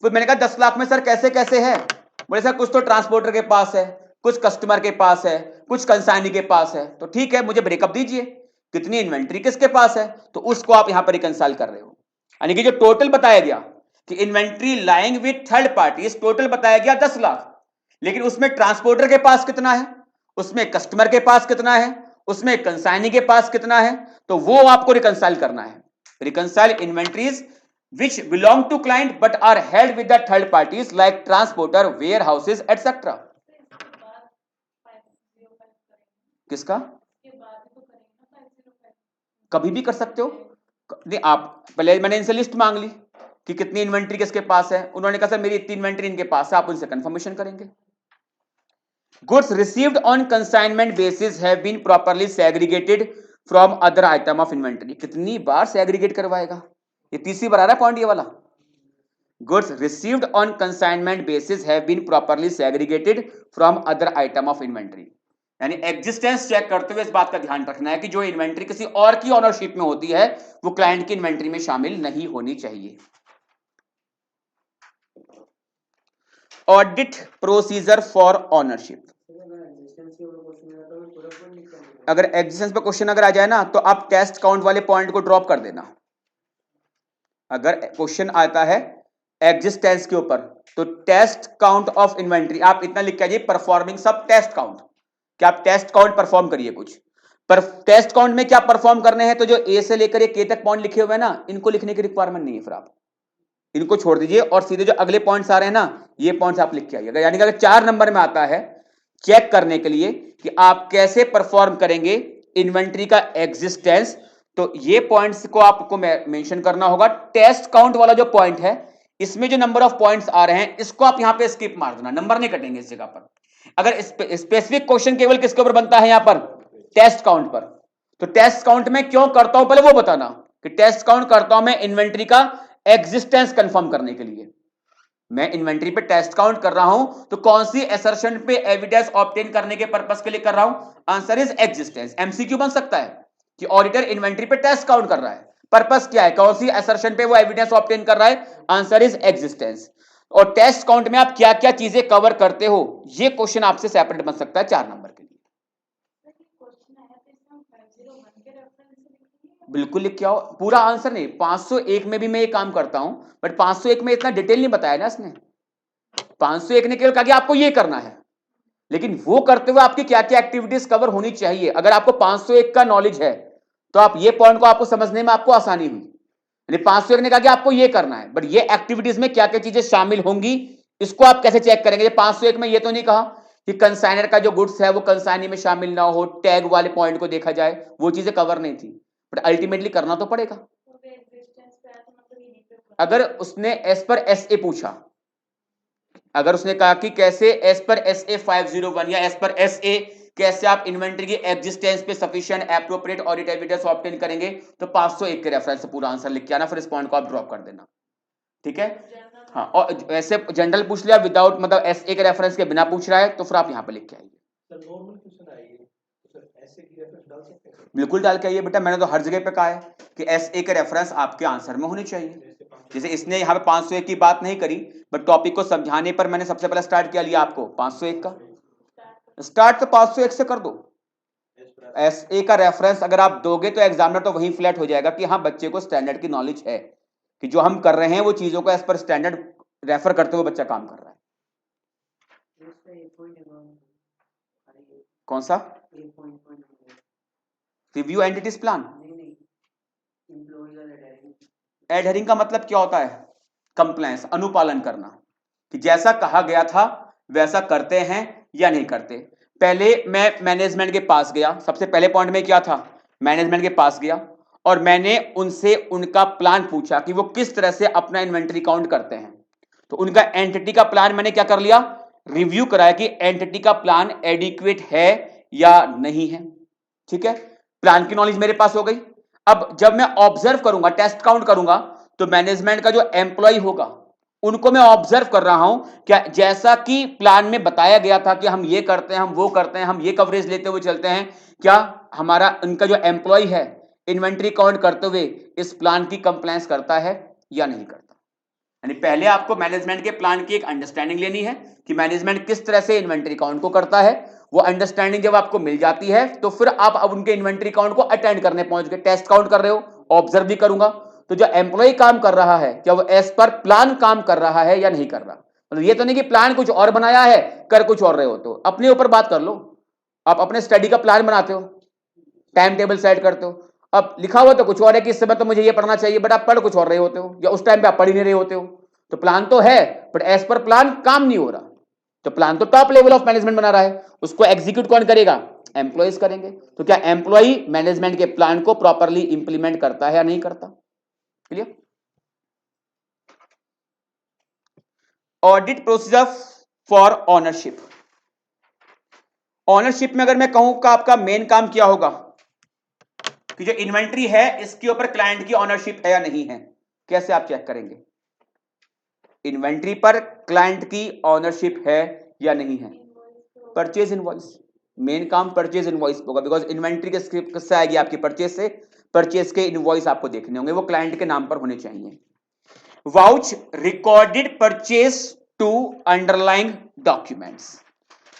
फिर मैंने कहा 10 लाख में सर कैसे कैसे है? बोले सर कुछ तो ट्रांसपोर्टर के पास है, कुछ कस्टमर के पास है, कुछ कंसाइनी के पास है। तो ठीक है, मुझे ब्रेकअप दीजिए, कितनी इन्वेंट्री किसके पास है, तो उसको आप यहां पर रिकंसाइल कर रहे हो। यानी कि जो टोटल बताया गया कि inventory lying with third party, total बताया गया 10 लाख, लेकिन उसमें ट्रांसपोर्टर के पास कितना है, उसमें कस्टमर के पास कितना है, उसमें कंसाइनी के पास कितना है, तो वो आपको रिकंसाइल करना है। Reconcile inventories which belong to client but are held with the third parties like transporter, warehouses, etc. किसका? कभी भी कर सकते हो, नहीं, आप पहले मैंने इनसे लिस्ट मांग ली कि कितनी इन्वेंट्री किसके पास है, उन्होंने कहा सर मेरी इतनी इन्वेंट्री इनके पास है, आप उनसे कंफर्मेशन करेंगे। Goods received on consignment basis have been properly segregated from other item of inventory. कितनी बार सेग्रीगेट करवाएगा, ये तीसरी बार आ रहा है पॉइंट ये वाला। Goods received on consignment basis have been properly segregated from other item of inventory. यानी एग्जिस्टेंस चेक करते हुए इस बात का ध्यान रखना है कि जो इन्वेंट्री किसी और की ऑनरशिप में होती है वो क्लाइंट की इन्वेंट्री में शामिल नहीं होनी चाहिए। Audit procedure for ownership. अगर एग्जिस्टेंस पे क्वेश्चन अगर आ जाए ना तो आप टेस्ट काउंट वाले पॉइंट को ड्रॉप कर देना। अगर क्वेश्चन आता है एग्जिस्टेंस के ऊपर तो टेस्ट काउंट ऑफ इन्वेंट्री आप इतना लिख के आइए, परफॉर्मिंग सब टेस्ट काउंट, कि आप टेस्ट काउंट परफॉर्म करिए कुछ। पर टेस्ट काउंट में क्या परफॉर्म करने हैं, तो जो ए से लेकर के तक पॉइंट लिखे हुए हैं ना, इनको लिखने की रिक्वायरमेंट नहीं है, फिर आप इनको छोड़ दीजिए और सीधे जो अगले पॉइंट्स आ रहे हैं ना, ये पॉइंट्स आप लिख के आइएगा। यानी कि अगर 4 नंबर में आता है चेक करने के लिए कि आप कैसे परफॉर्म करेंगे इन्वेंट्री का एग्जिस्टेंस, तो ये पॉइंट्स को आपको मेंशन करना होगा। टेस्ट काउंट वाला जो पॉइंट है, इसमें जो नंबर ऑफ पॉइंट्स आ रहे हैं इसको आप यहां पे स्किप मार देना, नंबर नहीं कटेंगे इस जगह पर। अगर स्पेसिफिक क्वेश्चन केवल किसके ऊपर बनता है, यहां पर टेस्ट काउंट पर, तो टेस्ट काउंट में क्यों करता हूं पहले वो बताना, कि टेस्ट काउंट करता हूं मैं इन्वेंट्री का एग्जिस्टेंस कंफर्म करने के लिए। मैं इन्वेंट्री पे टेस्ट काउंट कर रहा हूं तो कौन सी असर्शन पे एविडेंस ऑब्टेन करने के पर्पस के लिए कर रहा हूं, आंसर इज एग्जिस्टेंस। एमसीक्यू बन सकता है कि ऑडिटर इन्वेंट्री पे टेस्ट काउंट कर रहा है, पर्पस क्या है, कौन सी असर्शन पे वो एविडेंस ऑब्टेन कर रहा है, आंसर इज एग्जिस्टेंस। और टेस्ट काउंट में आप क्या क्या चीजें कवर करते हो, ये क्वेश्चन आपसे सेपरेट बन सकता है 4 नंबर के लिए। बिल्कुल लिख के आओ, पूरा आंसर नहीं, 501 में भी मैं ये काम करता हूं, बट 501 में इतना डिटेल नहीं बताया ना इसने। 501 ने केवल कहा कि आपको ये करना है, लेकिन वो करते हुए आपकी क्या क्या एक्टिविटीज कवर होनी चाहिए। अगर आपको 501 का नॉलेज है तो आप ये पॉइंट को आपको समझने में आपको आसानी हुई। यानी 501 ने कहा कि आपको ये करना है, बट ये एक्टिविटीज में क्या क्या चीजें शामिल होंगी इसको आप कैसे चेक करेंगे। 501 में ये तो नहीं कहा कि कंसाइनर का जो गुड्स है वो कंसाइनी में शामिल ना हो, टैग वाले पॉइंट को देखा जाए, वो चीजें कवर नहीं थी, बट अल्टीमेटली करना तो पड़ेगा। अगर उसने एज पर एसए पूछा, अगर उसने कहा कि कैसे एज पर एसए 501 या एज पर एसए कैसे आप इन्वेंट्री की एग्जिस्टेंस पे sufficient appropriate audit evidence obtain करेंगे, तो 501 के रेफरेंस से पूरा आंसर लिख के आना, फिर इस पॉइंट को आप ड्रॉप कर देना, ठीक है। हाँ, और ऐसे जनरल पूछ लिया विदाउट मतलब एसए के रेफरेंस के बिना पूछ रहा है तो फिर आप यहाँ पे लिख के आइए। बिल्कुल डाल के आइए बेटा, मैंने तो हर जगह पे कहा है कि एसए के रेफरेंस आपके आंसर में होने चाहिए। जैसे इसने यहाँ पे 501 की बात नहीं करी, बट टॉपिक को समझाने पर मैंने सबसे पहले स्टार्ट किया लिया आपको 501 का, स्टार्ट तो 501 से कर दो। एसए का रेफरेंस अगर आप दोगे तो एग्जामिनर तो वहीं फ्लैट हो जाएगा कि हाँ बच्चे को स्टैंडर्ड की नॉलेज है कि जो हम कर रहे हैं वो चीजों को एज पर स्टैंडर्ड रेफर करते हुए बच्चा काम कर रहा है। कौन सा रिव्यू एंटिटीज प्लान, एडहरिंग का मतलब क्या होता है, कंप्लायंस, अनुपालन करना, कि जैसा कहा गया था वैसा करते हैं या नहीं करते। पहले मैं मैनेजमेंट के पास गया, सबसे पहले पॉइंट में क्या था, मैनेजमेंट के पास गया और मैंने उनसे उनका प्लान पूछा कि वो किस तरह से अपना इन्वेंटरी काउंट करते हैं। तो उनका एंटिटी का प्लान मैंने क्या कर लिया, रिव्यू कराया कि एंटिटी का प्लान एडिक्वेट है या नहीं है, ठीक है। प्लान की नॉलेज मेरे पास हो गई। अब जब मैं ऑब्जर्व करूंगा, टेस्ट काउंट करूंगा, तो मैनेजमेंट का जो एम्प्लॉय होगा उनको मैं ऑब्जर्व कर रहा हूं क्या जैसा कि प्लान में बताया गया था कि हम ये करते हैं, हम वो करते हैं, हम ये कवरेज लेते हुए चलते हैं, क्या हमारा उनका जो एम्प्लॉय है इन्वेंट्री काउंट करते हुए इस प्लान की कंप्लायंस करता है या नहीं करता। यानी पहले आपको मैनेजमेंट के प्लान की एक अंडरस्टैंडिंग लेनी है कि मैनेजमेंट किस तरह से इन्वेंट्री काउंट को करता है। वो अंडरस्टैंडिंग जब आपको मिल जाती है तो फिर आप अब उनके इन्वेंट्री काउंट को अटेंड करने पहुंच गए। टेस्ट काउंट कर रहे हो, ऑब्जर्व भी करूंगा, तो जो एम्प्लॉय काम कर रहा है क्या वो एज पर प्लान काम कर रहा है या नहीं कर रहा। मतलब ये तो नहीं कि प्लान कुछ और बनाया है कर कुछ और रहे हो, तो अपने ऊपर बात कर लो। आप अपने स्टडी का प्लान बनाते हो, टाइम टेबल सेट करते हो, अब लिखा हुआ तो कुछ और है कि इस समय तो मुझे ये पढ़ना चाहिए, बट आप पढ़ कुछ और रहे होते हो, या उस टाइम पे आप पढ़ ही नहीं रहे होते हो। तो प्लान तो है बट एज पर प्लान काम नहीं हो रहा। तो प्लान तो टॉप लेवल ऑफ मैनेजमेंट बना रहा है, उसको एग्जीक्यूट कौन करेगा, एम्प्लॉयज करेंगे। तो क्या एम्प्लॉय मैनेजमेंट के प्लान को प्रॉपरली इंप्लीमेंट करता है या नहीं करता? Clear? Audit procedure for ownership. Ownership में अगर मैं कहूं कि आपका मेन काम क्या होगा कि जो इन्वेंट्री है इसके ऊपर क्लाइंट की ऑनरशिप है या नहीं है। कैसे आप चेक करेंगे इन्वेंट्री पर क्लाइंट की ऑनरशिप है या नहीं है? Purchase invoice. मेन काम परचेज इनवॉइस होगा, बिकॉज इन्वेंट्री के स्क्रिप्ट किससे आएगी? आपकी परचेज से। परचेज के इनवॉइस आपको देखने होंगे, वो क्लाइंट के नाम पर होने चाहिए। Vouch recorded purchase to underlying documents.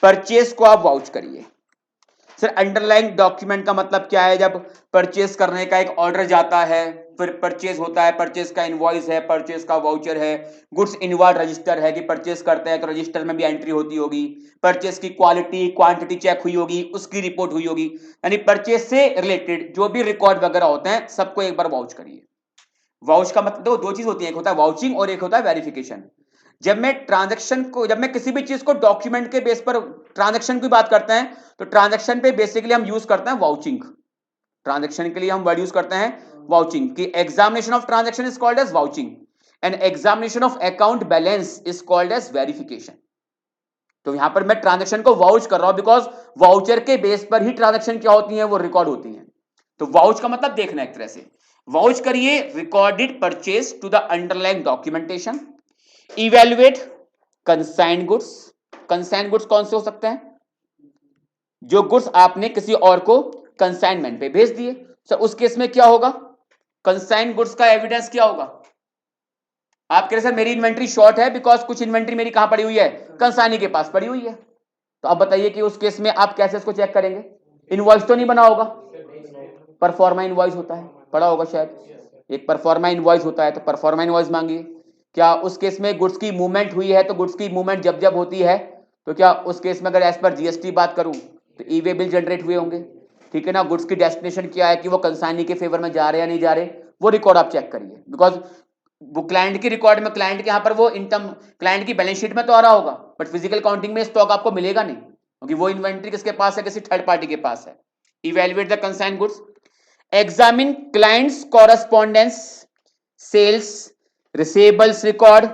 Purchase को आप वाउच करिए। सर अंडरलाइंग डॉक्यूमेंट का मतलब क्या है? जब परचेज करने का एक ऑर्डर जाता है, फिर परचेज होता है, परचेज का इनवॉइस है, परचेज का वाउचर है, गुड्स इनवार्ड रजिस्टर है कि परचेज करते हैं तो रजिस्टर में भी एंट्री होती होगी, परचेज की क्वालिटी क्वांटिटी चेक हुई होगी, उसकी रिपोर्ट हुई होगी। यानी परचेज से रिलेटेड जो भी रिकॉर्ड वगैरह होते हैं सबको एक बार वाउच करिए। वाउच का मतलब दो चीज होती है, एक होता है वाउचिंग और एक होता है वेरिफिकेशन। जब मैं किसी भी चीज को डॉक्यूमेंट के बेस पर ट्रांजैक्शन की बात करते हैं तो ट्रांजैक्शन पे बेसिकली हम यूज करते हैं वाउचिंग। ट्रांजैक्शन के लिए हम वर्ड यूज करते हैं वाउचिंग कि examination of transaction is called as vouching and examination of account balance is called as verification. तो यहां पर मैं ट्रांजैक्शन को वाउच कर रहा हूं बिकॉज वाउचर के बेस पर ही ट्रांजैक्शन क्या होती है? वो रिकॉर्ड होती है। तो वाउच का मतलब देखना एक तरह से वाउच करिए recorded purchase to the underlying documentation. Evaluate consigned goods. Consigned goods कौन से हो सकते हैं? जो गुड्स आपने किसी और को कंसाइनमेंट पे भेज दिए। सर उस केस में क्या होगा? कंसाइंड गुड्स का एविडेंस क्या होगा? आप कह रहे सर मेरी इन्वेंट्री शॉर्ट है बिकॉज कुछ इन्वेंट्री मेरी कहां पड़ी हुई है? कंसाइनी के पास पड़ी हुई है। तो आप बताइए कि उस केस में आप कैसे इसको चेक करेंगे? इनवॉइस तो नहीं बना होगा, परफॉर्मा इनवॉइस होता है, पड़ा होगा शायद, एक परफॉर्मा इनवॉइस होता है, तो परफॉर्मा इनवॉइस मांगिए। क्या उस केस में गुड्स की मूवमेंट हुई है? तो गुड्स की मूवमेंट जब जब होती है तो क्या उस केस में अगर एज पर जीएसटी बात करूं तो ई वे बिल जनरेट हुए होंगे, ठीक है ना? गुड्स की डेस्टिनेशन क्या है कि वो कंसाइनी के फेवर में जा रहे या नहीं जा रहे, वो रिकॉर्ड आप चेक करिए। बिकॉज वो क्लाइंट की रिकॉर्ड में क्लाइंट के यहाँ पर वो इनकम क्लाइंट की बैलेंस शीट में तो आ रहा होगा, बट फिजिकल काउंटिंग में स्टॉक आपको मिलेगा नहीं क्योंकि वो इन्वेंट्री किसके पास है? किसी थर्ड पार्टी के पास है। Evaluate the consigned goods. Examine clients correspondence, sales, receivables record,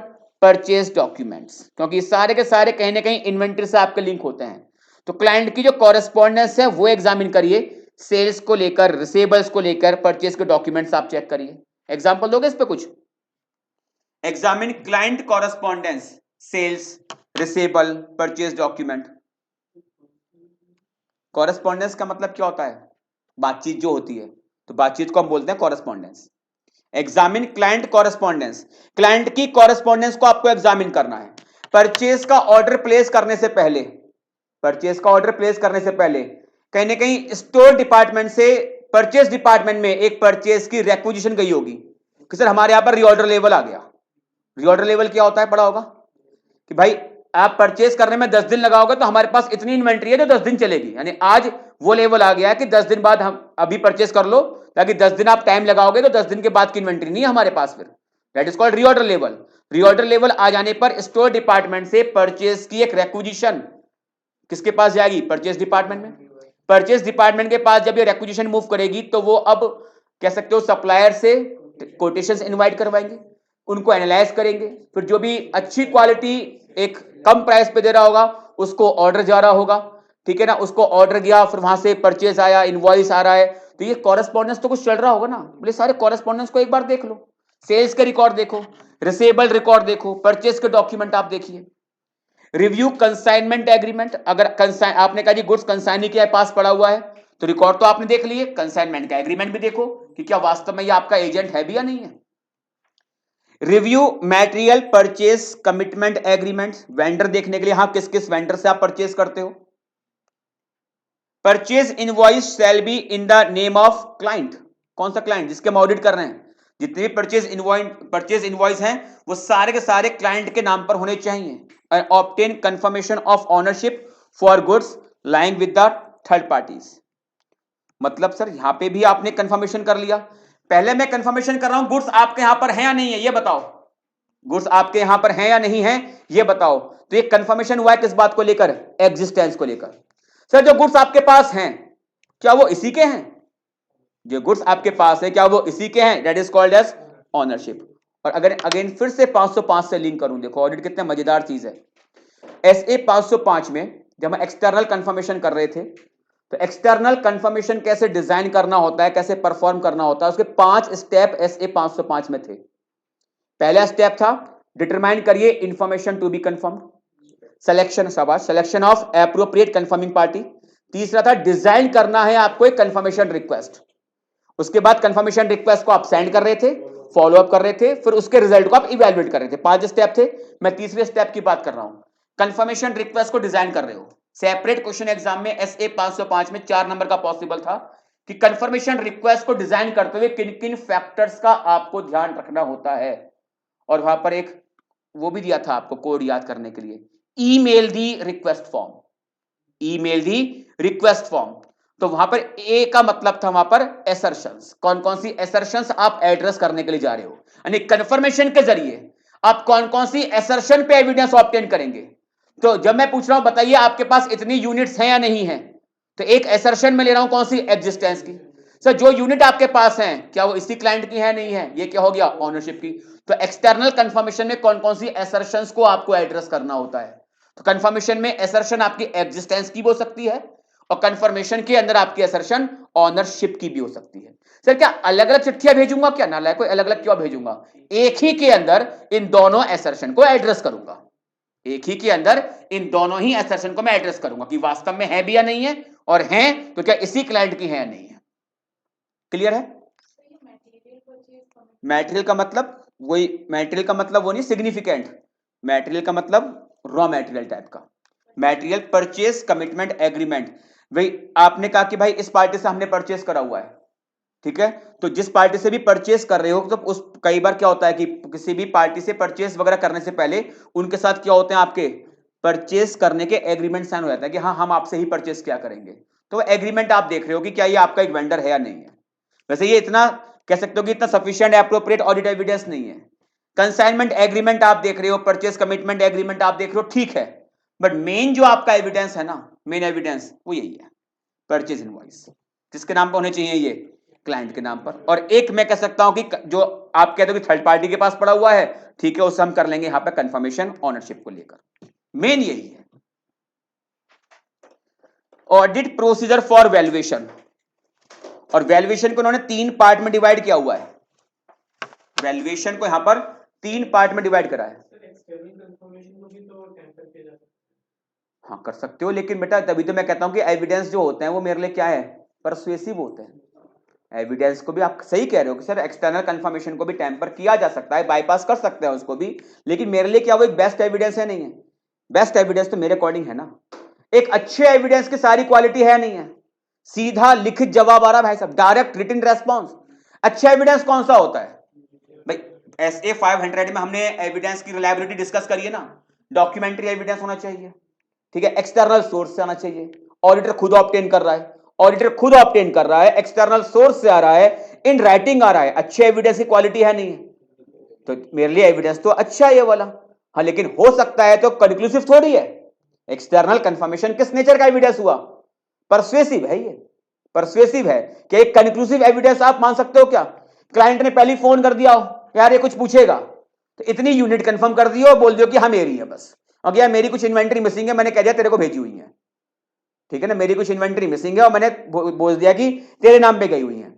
purchase documents, क्योंकि सारे के सारे कहीं ना कहीं इन्वेंट्री से आपके लिंक होते हैं। तो क्लाइंट की जो कॉरेस्पॉन्डेंस है वो एग्जामिन करिए, सेल्स को लेकर, रिसीवेबल्स को लेकर, परचेज के डॉक्यूमेंट्स आप चेक करिए। एग्जांपल दोगे इस पे कुछ? Examine client correspondence, sales, receivable, purchase document. Correspondence का मतलब क्या होता है? बातचीत जो होती है, तो बातचीत को हम बोलते हैं correspondence. Examine client correspondence, client की कॉरेस्पॉन्डेंस को आपको एग्जामिन करना है। परचेज का ऑर्डर प्लेस करने से पहले, परचेज का ऑर्डर प्लेस करने से पहले कहीं ना कहीं स्टोर डिपार्टमेंट से परचेज डिपार्टमेंट में एक परचेज की रिक्विजिशन गई होगी कि सर हमारे यहां पर रीऑर्डर लेवल आ गया। रीऑर्डर लेवल क्या होता है? पड़ा होगा कि भाई आप परचेज करने में 10 दिन लगाओगे तो हमारे पास इतनी इन्वेंट्री है जो 10 दिन चलेगी। यानी आज वो लेवल आ गया है कि 10 दिन बाद हम अभी परचेज कर लो, ताकि 10 दिन आप टाइम लगाओगे तो 10 दिन के बाद की इन्वेंट्री नहीं है हमारे पास फिर। That is called reorder level. Reorder level आ जाने पर स्टोर डिपार्टमेंट से परचेज की एक रिक्विजिशन किसके पास जाएगी? परचेज डिपार्टमेंट में। परचेज डिपार्टमेंट के पास जब ये रिक्विजिशन मूव करेगी तो वो अब कह सकते हो सप्लायर से कोटेशंस इनवाइट करवाएंगे, उनको एनालाइज करेंगे, फिर जो भी अच्छी क्वालिटी एक कम प्राइस पे दे रहा होगा उसको ऑर्डर जा रहा होगा, ठीक है ना? उसको ऑर्डर गया, फिर वहां से परचेज आया, इनवॉइस आ रहा है, तो ये कॉरेस्पॉन्डेंस तो कुछ चल रहा होगा ना। बोले सारे कॉरेस्पॉन्डेंस को एक बार देख लो, सेल्स के रिकॉर्ड देखो, रिसीवेबल रिकॉर्ड देखो, परचेज के डॉक्यूमेंट आप देखिए। Review consignment agreement. अगर कंसाइन आपने कहा जी गुड्स कंसाइनी के पास पड़ा हुआ है तो रिकॉर्ड तो आपने देख लिए, कंसाइनमेंट का एग्रीमेंट भी देखो कि क्या वास्तव में ये आपका एजेंट है भी या नहीं है। Review material purchase commitment agreement, vendor देखने के लिए, हाँ किस किस वेंडर से आप परचेज करते हो। Purchase invoice shall be in the name of client. कौन सा क्लाइंट? जिसके हम ऑडिट कर रहे हैं। जितने भी परचेज इनवॉइस हैं वो सारे के सारे क्लाइंट के नाम पर होने चाहिए। Obtain confirmation of ownership for goods lying with the third parties. मतलब सर यहां पे भी आपने कंफर्मेशन कर लिया। पहले मैं कंफर्मेशन कर रहा हूं गुड्स आपके यहां पर है या नहीं है ये बताओ। गुड्स आपके यहां पर है या नहीं है ये बताओ। तो ये कंफर्मेशन हुआ है किस बात को लेकर? एग्जिस्टेंस को लेकर। सर जो गुड्स आपके पास हैं क्या वो इसी के हैं? जो गुड्स आपके पास है क्या वो इसी के हैं? That is called as ownership. और अगर अगेन फिर से 505 से लिंक करूं, देखो ऑडिट कितने मजेदार चीज है। एसए 505 में जब हम एक्सटर्नल कंफर्मेशन कर रहे थे, तो एक्सटर्नल कंफर्मेशन कैसे डिजाइन करना होता है, कैसे परफॉर्म करना होता है, उसके 5 स्टेप एसए 505 में थे। पहला स्टेप था डिटरमाइन करिए information to be confirmed, selection, शाबाश, selection of appropriate confirming party. तीसरा था डिजाइन करना है आपको एक कंफर्मेशन रिक्वेस्ट। उसके बाद कंफर्मेशन रिक्वेस्ट को आप सेंड कर रहे थे, फॉलो अप कर रहे थे, फिर उसके रिजल्ट को आप इवैल्यूएट कर रहे थे। 5 स्टेप थे, मैं तीसरे स्टेप की बात कर रहा हूं। कंफर्मेशन रिक्वेस्ट को डिजाइन कर रहे हो, सेपरेट क्वेश्चन एग्जाम में एसए 505 में 4 नंबर का पॉसिबल था कि कंफर्मेशन रिक्वेस्ट को डिजाइन करते हुए किन किन फैक्टर्स का आपको ध्यान रखना होता है। और वहां पर एक वो भी दिया था आपको कोड याद करने के लिए, ईमेल दी रिक्वेस्ट फॉर्म, ईमेल दी रिक्वेस्ट फॉर्म। तो वहां पर ए का मतलब था वहां पर एसर्शंस, कौन कौन सी एसर्शंस आप एड्रेस करने के लिए जा रहे हो, यानी कंफर्मेशन के जरिए आप कौन कौन सी एसर्शन पे एविडेंस ऑब्टेन करेंगे। तो जब मैं पूछ रहा हूं बताइए आपके पास इतनी यूनिट्स हैं या नहीं है, तो एक एसर्शन में ले रहा हूं कौन सी, एग्जिस्टेंस की। सर जो यूनिट आपके पास है क्या वो इसी क्लाइंट की है, नहीं है, ये क्या हो गया, ऑनरशिप की। तो एक्सटर्नल कंफर्मेशन में कौन कौन सी एसर्शंस को आपको एड्रेस करना होता है। तो कंफर्मेशन में एसर्शन आपकी एग्जिस्टेंस की भी हो सकती है, और कंफर्मेशन के अंदर आपकी एसर्शन ऑनरशिप की भी हो सकती है। सर क्या अलग अलग चिट्ठियां भेजूंगा, क्या नालायक कोई अलग अलग क्यों भेजूंगा, एक ही के अंदर इन दोनों एसर्शन को एड्रेस करूंगा, एक ही के अंदर इन दोनों ही एसर्शन को मैं एड्रेस करूंगा कि वास्तव में है भी या नहीं है, और हैं तो क्या इसी क्लाइंट की है या नहीं है। क्लियर है? मटेरियल का मतलब वही, मटेरियल का मतलब वो नहीं सिग्निफिकेंट, मटेरियल का मतलब रॉ मटेरियल टाइप का, मटेरियल परचेज कमिटमेंट एग्रीमेंट। भाई आपने कहा कि भाई इस पार्टी से हमने परचेज करा हुआ है, ठीक है, तो जिस पार्टी से भी परचेज कर रहे हो तो उस कई बार क्या होता है कि किसी भी पार्टी से परचेज वगैरह करने से पहले उनके साथ क्या होते हैं, आपके परचेज करने के एग्रीमेंट साइन हो जाता है कि हाँ हम आपसे ही परचेज क्या करेंगे। तो एग्रीमेंट आप देख रहे हो कि क्या ये आपका एक वेंडर है या नहीं है। वैसे ये इतना कह सकते हो कि इतना सफिशिएंट एप्रोप्रिएट ऑडिट एविडेंस नहीं है। कंसाइनमेंट एग्रीमेंट आप देख रहे हो, परचेज कमिटमेंट एग्रीमेंट आप देख रहे हो, ठीक है, बट मेन जो आपका एविडेंस है ना, मेन एविडेंस वो यही है, परचेज इनवॉइस। किसके नाम पर होने चाहिए, ये क्लाइंट के नाम पर। और एक मैं कह सकता हूं कि जो आप कहते हो कि थर्ड पार्टी के पास पड़ा हुआ है, ठीक है, उससे हम कर लेंगे यहां पर कंफर्मेशन ऑनरशिप को लेकर, मेन यही है। ऑडिट प्रोसीजर फॉर वैल्यूएशन, और वैल्यूएशन को उन्होंने 3 पार्ट में डिवाइड किया हुआ है, वैल्यूएशन को यहां पर 3 पार्ट में डिवाइड करा है। हाँ कर सकते हो, लेकिन बेटा तभी तो मैं कहता हूं कि एविडेंस जो होते हैं वो मेरे लिए क्या है, परसुएसिव होते हैं। एविडेंस को भी आप सही कह रहे हो कि सर एक्सटर्नल कंफर्मेशन को भी टेम्पर किया जा सकता है, बाईपास कर सकते हैं उसको भी, लेकिन मेरे लिए क्या वो एक बेस्ट एविडेंस है, नहीं है। बेस्ट एविडेंस तो मेरे अकॉर्डिंग है ना, एक अच्छे एविडेंस की सारी क्वालिटी है नहीं है, सीधा लिखित जवाब आ रहा भाई साहब, डायरेक्ट रिटन रेस्पॉन्स। अच्छा एविडेंस कौन सा होता है भाई, एसए 500 में हमने एविडेंस की रिलायबिलिटी डिस्कस करी है ना, डॉक्यूमेंट्री एविडेंस होना चाहिए, ठीक है, एक्सटर्नल सोर्स से आना चाहिए, ऑडिटर खुद ऑब्टेन कर रहा है, ऑडिटर खुद ऑब्टेन कर रहा है, एक्सटर्नल सोर्स से आ रहा है, इन राइटिंग आ रहा है, अच्छे एविडेंस की क्वालिटी है नहीं है, तो मेरे लिए एविडेंस तो अच्छा है ये वाला। हाँ लेकिन हो सकता है तो कंक्लूसिव थोड़ी है। एक्सटर्नल कंफर्मेशन किस नेचर का एविडेंस हुआ, परसुएसिव है, ये परसुएसिव है कि एक कंक्लूसिव एविडेंस आप मान सकते हो क्या, क्लाइंट ने पहले फोन कर दिया हो यार ये कुछ पूछेगा, तो इतनी यूनिट कंफर्म कर दियो, बोल दियो कि हाँ मेरी है बस, और यार मेरी कुछ इन्वेंट्री मिसिंग है, मैंने कह दिया तेरे को भेजी हुई है, ठीक है ना, मेरी कुछ इन्वेंट्री मिसिंग है और मैंने बोल दिया कि तेरे नाम पे गई हुई है।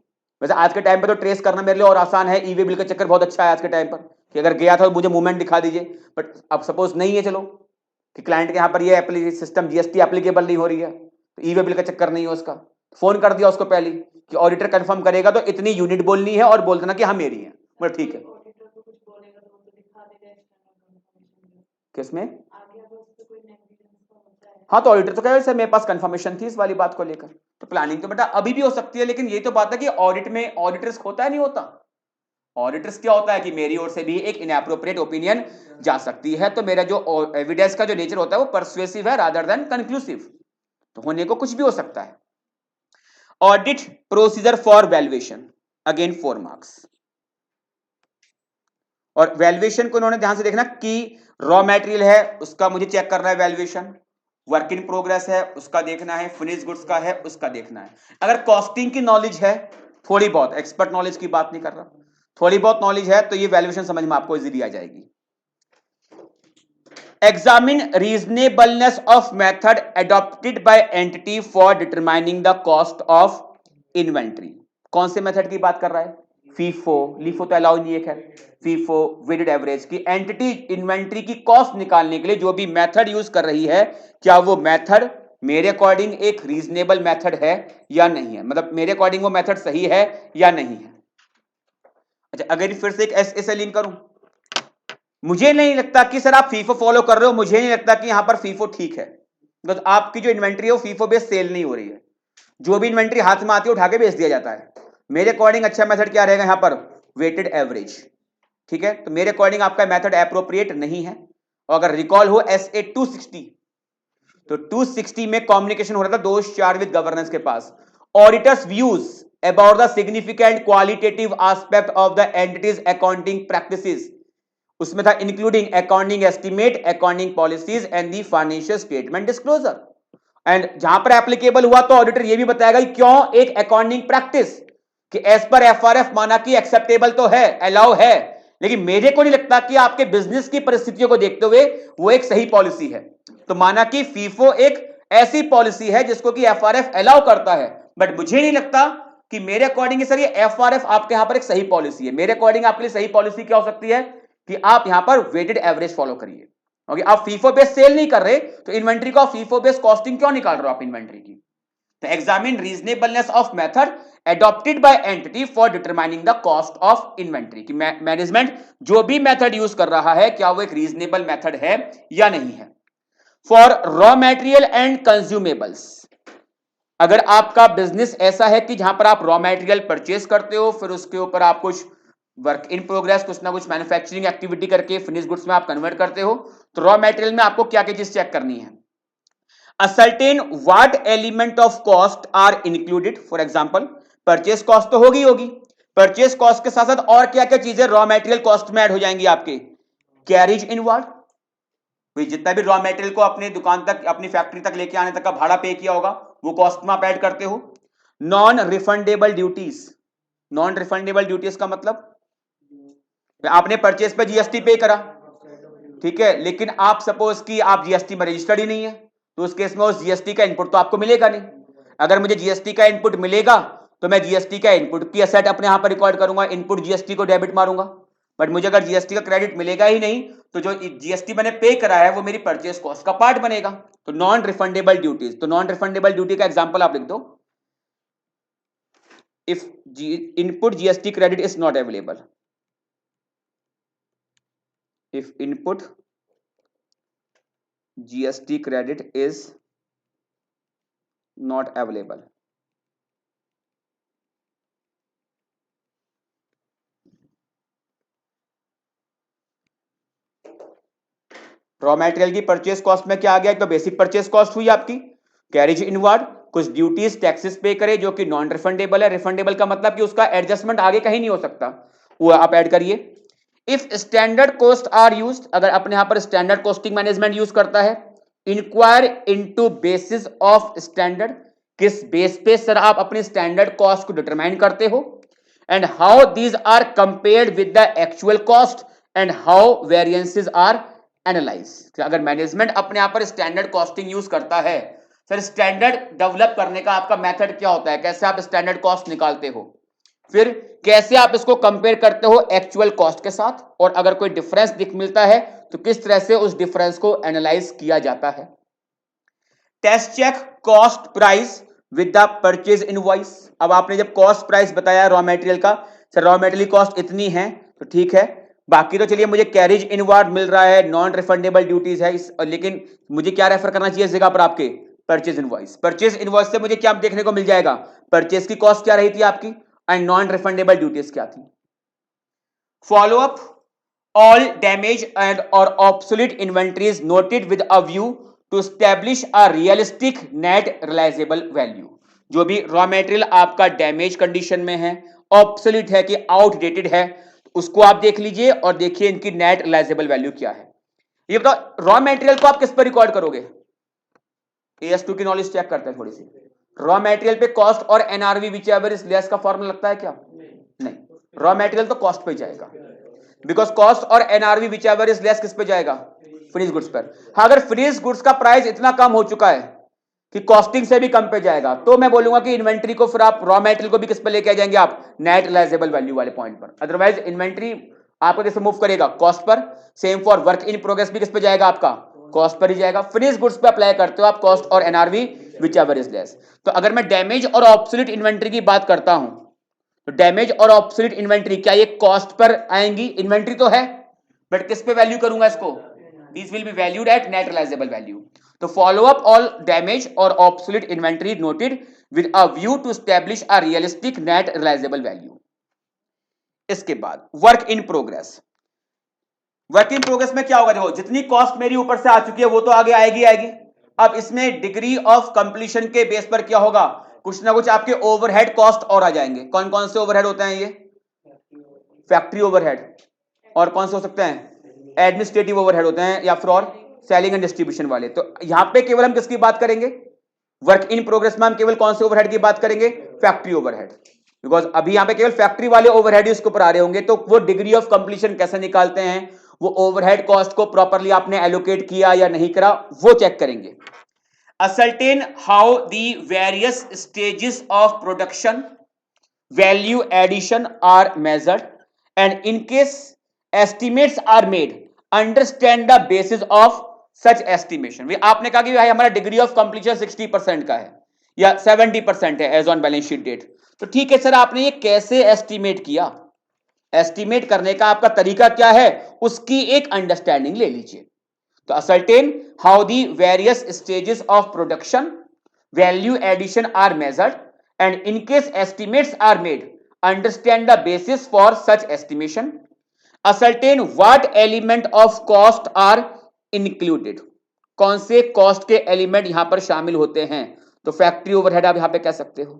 वैसे आज के टाइम पे तो ट्रेस करना मेरे लिए और आसान है, ई वे बिल का चक्कर बहुत अच्छा है आज के टाइम पर, कि अगर गया था तो मुझे मूवमेंट दिखा दीजिए, बट अब सपोज नहीं है, चलो कि क्लाइंट के यहाँ पर ये सिस्टम जीएसटी एप्लीकेबल नहीं हो रही है, तो ई वे बिल का चक्कर नहीं है उसका, फोन कर दिया उसको पहले कि ऑडिटर कंफर्म करेगा तो इतनी यूनिट बोलनी है और बोल देना कि हाँ मेरी है, बोले ठीक है। किसमें? हाँ तो ऑडिटर तो कहे सर मेरे पास कंफर्मेशन थी इस वाली बात को लेकर, तो प्लानिंग तो बेटा अभी भी हो सकती है, लेकिन ये तो बात है कि ऑडिट में ऑडिट रिस्क होता है, नहीं होता। ऑडिटर्स क्या होता है कि मेरी ओर से भी एक इनएप्रोप्रिएट ओपिनियन जा सकती है, तो मेरा जो एविडेंस का जो नेचर होता है वो परसुएसिव है रादर देन कंक्लूसिव, तो होने को कुछ भी हो सकता है। Audit procedure for valuation, again 4 marks. और वैल्यूएशन को उन्होंने ध्यान से देखना कि रॉ मटेरियल है उसका मुझे चेक करना है वैल्यूएशन, वर्क इन प्रोग्रेस है उसका देखना है, फिनिश गुड्स का है उसका देखना है। अगर कॉस्टिंग की नॉलेज है थोड़ी बहुत, एक्सपर्ट नॉलेज की बात नहीं कर रहा, थोड़ी बहुत नॉलेज है तो ये वैल्यूएशन समझ में आपको इजीली आ जाएगी। Examine reasonableness of method adopted by entity for determining the cost of inventory। कौन से मेथड की बात कर रहा है? फीफो, लीफो तो अलाउ नहीं है खैर, फीफो वेटेड एवरेज की एंटिटी इन्वेंट्री की कॉस्ट निकालने के लिए जो भी मेथड यूज कर रही है, क्या वो मेथड मेरे अकॉर्डिंग एक रीजनेबल मेथड है या नहीं है, मतलब मेरे अकॉर्डिंग वो मेथड सही है या नहीं है। अच्छा, अगर फिर से एक ऐसे लिंक करूं, मुझे नहीं लगता कि सर आप फीफो फॉलो कर रहे हो, मुझे नहीं लगता कि यहां पर फीफो ठीक है, बिकॉज आपकी जो इन्वेंट्री है वो फीफो बेस्ड सेल नहीं हो रही है, जो भी इन्वेंट्री हाथ में आती है उठा के बेच दिया जाता है। मेरे अकॉर्डिंग अच्छा मेथड क्या रहेगा यहां पर? Weighted average. ठीक है, तो मेरे अकॉर्डिंग आपका मेथड एप्रोप्रिएट नहीं है। और अगर रिकॉल हो SA 260, तो 260 में कम्युनिकेशन हो रहा था दोस्त चार विद गवर्नेंस के पास, auditors views about the significant qualitative aspect of the entity's accounting practices, उसमें था including accounting estimate, accounting policies and the financial statement disclosure. And जहां पर एप्लीकेबल हुआ तो ऑडिटर यह भी बताएगा कि क्यों एक अकाउंटिंग प्रैक्टिस कि एज पर FRF माना कि एक्सेप्टेबल तो है, अलाउ है, लेकिन मेरे को नहीं लगता कि आपके बिजनेस की परिस्थितियों को देखते हुए वो एक सही पॉलिसी है। तो माना कि फीफो एक ऐसी पॉलिसी है जिसको कि FRF अलाउ करता है, बट मुझे नहीं लगता कि मेरे अकॉर्डिंग सर ये FRF आपके यहां पर एक सही पॉलिसी है। मेरे अकॉर्डिंग आपके लिए सही पॉलिसी क्या हो सकती है कि आप यहां पर वेटेड एवरेज फॉलो करिए। ओके, आप फीफो बेस सेल नहीं कर रहे तो इन्वेंट्री को फीफो बेस कॉस्टिंग क्यों निकाल रहे हो आप इन्वेंट्री की? तो examine reasonableness of method adopted by entity for determining the cost of inventory कि मैनेजमेंट जो भी मेथड यूज कर रहा है क्या वो एक रीजनेबल मेथड है या नहीं है। For raw material and consumables, अगर आपका बिजनेस ऐसा है कि जहां पर आप रॉ मटेरियल परचेज करते हो, फिर उसके ऊपर आप कुछ वर्क इन प्रोग्रेस कुछ ना कुछ मैन्युफैक्चरिंग एक्टिविटी करके फिनिश गुड्स में आप कन्वर्ट करते हो, तो रॉ मटेरियल में आपको क्या क्या चीज चेक करनी है? Ascertain what element of cost are included, for example purchase cost तो होगी, परचेज कॉस्ट के साथ साथ और क्या क्या चीजें रॉ मटेरियल कॉस्ट में ऐड हो जाएंगी आपके? कैरिज इनवर्ड, जितना भी रॉ मटेरियल को अपने दुकान तक अपनी फैक्ट्री तक लेके आने तक का भाड़ा पे किया होगा वो कॉस्ट में आप ऐड करते हो। Non refundable duties, non refundable duties का मतलब आपने परचेज पे GST पे करा, ठीक है, लेकिन आप सपोज कि आप GST में रजिस्टर्ड ही नहीं है, तो उस केस में उस GST का इनपुट तो आपको मिलेगा नहीं। अगर मुझे GST का इनपुट मिलेगा तो मैं GST का इनपुट की असेट अपने यहां पर रिकॉर्ड करूंगा, इनपुट GST को डेबिट मारूंगा। बट मुझे अगर GST का क्रेडिट मिलेगा ही नहीं तो जो GST मैंने पे करा है वो मेरी परचेज कॉस्ट का पार्ट बनेगा। तो नॉन रिफंडेबल ड्यूटीज, तो नॉन रिफंडेबल ड्यूटी का एग्जांपल आप लिख दो, if input GST credit is not available, if input GST credit is not available, raw material की परचेज कॉस्ट में क्या आ गया? एक तो बेसिक परचेज कॉस्ट हुई आपकी, कैरिज इनवर्ड, कुछ ड्यूटीज टैक्सेस पे करे जो कि नॉन रिफंडेबल है, रिफंडेबल का मतलब कि उसका एडजस्टमेंट आगे कहीं नहीं हो सकता, वो आप ऐड करिए। If standard cost are used, अगर अपने यहां पर स्टैंडर्ड कॉस्टिंग मैनेजमेंट यूज करता है, inquire into basis of standard, किस बेस पे सर आप अपने स्टैंडर्ड कॉस्ट को डिटरमाइन करते हो, and how these are compared with the actual cost and how variances are analyse. अगर मैनेजमेंट अपने यहां पर स्टैंडर्ड कॉस्टिंग यूज करता है, सर स्टैंडर्ड डेवलप करने का आपका मेथड क्या होता है, कैसे आप स्टैंडर्ड कॉस्ट निकालते हो, फिर कैसे आप इसको कंपेयर करते हो एक्चुअल कॉस्ट के साथ, और अगर कोई डिफरेंस दिख मिलता है तो किस तरह से उस डिफरेंस को एनालाइज किया जाता है। Test check cost price with the purchase invoice, अब आपने जब कॉस्ट प्राइस बताया रॉ मटेरियल का, सर रॉ मटेरियल कॉस्ट इतनी है तो ठीक है, बाकी तो चलिए मुझे कैरिज इनवर्ड मिल रहा है, नॉन रिफंडेबल ड्यूटीज है लेकिन मुझे क्या रेफर करना चाहिए इस जगह पर आपके? Purchase invoice. परचेज इनवॉइस से मुझे क्या देखने को मिल जाएगा? परचेज की कॉस्ट क्या रही थी आपकी एंड नॉन रिफंडेबल ड्यूटीज क्या थी। Follow up all damage and और obsolete inventories noted with a view to establish a realistic net realisable value, जो भी रॉ मटेरियल आपका डैमेज कंडीशन में है, ऑब्सोलीट है कि आउटडेटेड है, उसको आप देख लीजिए और देखिए इनकी नेट रिलायजेबल वैल्यू क्या है। ये बताओ रॉ मटेरियल को आप किस पर रिकॉर्ड करोगे? AS2 की नॉलेज चेक करते हैं थोड़ी सी। रॉ मटेरियल पे कॉस्ट और NRV which ever is less का फॉर्मूला लगता है क्या? नहीं, रॉ मटेरियल तो कॉस्ट पे जाएगा, बिकॉज कॉस्ट और NRV which ever is less किस पे जाएगा? फिनिश गुड्स पर। हाँ, अगर फिनिश गुड्स का प्राइस इतना कम हो चुका है कि कॉस्टिंग से भी कम पे जाएगा, तो मैं बोलूंगा कि इन्वेंट्री को फिर आप रॉ मटेरियल को भी किस पे लेके आ जाएंगे आप? नेट रियलाइजेबल वैल्यू वाले पॉइंट पर। अदरवाइज इन्वेंट्री आपको किस पे मूव करेगा? Cost per. Same for work in progress भी किस पे जाएगा आपका? कॉस्ट पर ही जाएगा। फिनिश गुड्स पे अप्लाई करते हो आप कॉस्ट और NRV which ever is less. तो अगर मैं डैमेज और ऑब्सोलीट इन्वेंट्री की बात करता हूं, तो डैमेज और ऑब्सोलीट इन्वेंट्री क्या ये कॉस्ट पर आएंगी? इन्वेंट्री तो है, बट किस पे वैल्यू करूंगा इसको? These will be valued at net realizable value. तो follow up all damage or obsolete inventory noted with a view to establish a realistic net realizable value. इसके बाद work in progress. Work in progress में क्या होगा? देखो, जितनी cost मेरी ऊपर से आ चुकी है वो तो आगे आएगी आएगी। अब इसमें डिग्री ऑफ कंप्लीशन के बेस पर क्या होगा? कुछ ना कुछ आपके ओवरहेड कॉस्ट और आ जाएंगे। कौन कौन से ओवरहेड होते हैं ये? Factory overhead. और कौन से हो सकते हैं? एडमिनिस्ट्रेटिव ओवरहेड होते हैं, या फिर और सेलिंग एंड डिस्ट्रीब्यूशन वाले। तो यहां पे केवल हम किसकी बात करेंगे? वर्क इन प्रोग्रेस में हम केवल कौन से ओवरहेड की बात करेंगे? Factory overhead. बिकॉज अभी यहां पे केवल फैक्ट्री वाले ओवरहेड उसके ऊपर आ रहे होंगे, तो वो डिग्री ऑफ कंप्लीशन कैसे निकालते हैं, वो ओवरहेड कॉस्ट को प्रॉपरली आपने एलोकेट किया या नहीं करा, वो चेक करेंगे। Ascertain how the various stages of production value addition are measured and in case estimates are made, understand the basis of such estimation। आपने कहा कि भाई हमारा डिग्री ऑफ कंप्लीशन 60% का है या 70% है as on balance sheet date, तो ठीक है सर, आपने ये कैसे एस्टिमेट किया? एस्टिमेट करने का आपका तरीका क्या है, उसकी एक अंडरस्टैंडिंग ले लीजिए। तो ascertain how the various stages of production value addition are measured and in case estimates are made, understand the basis for such estimation. Ascertain what element of cost are included, कौन से cost के element यहां पर शामिल होते हैं? तो factory overhead आप यहां पे कह सकते हो,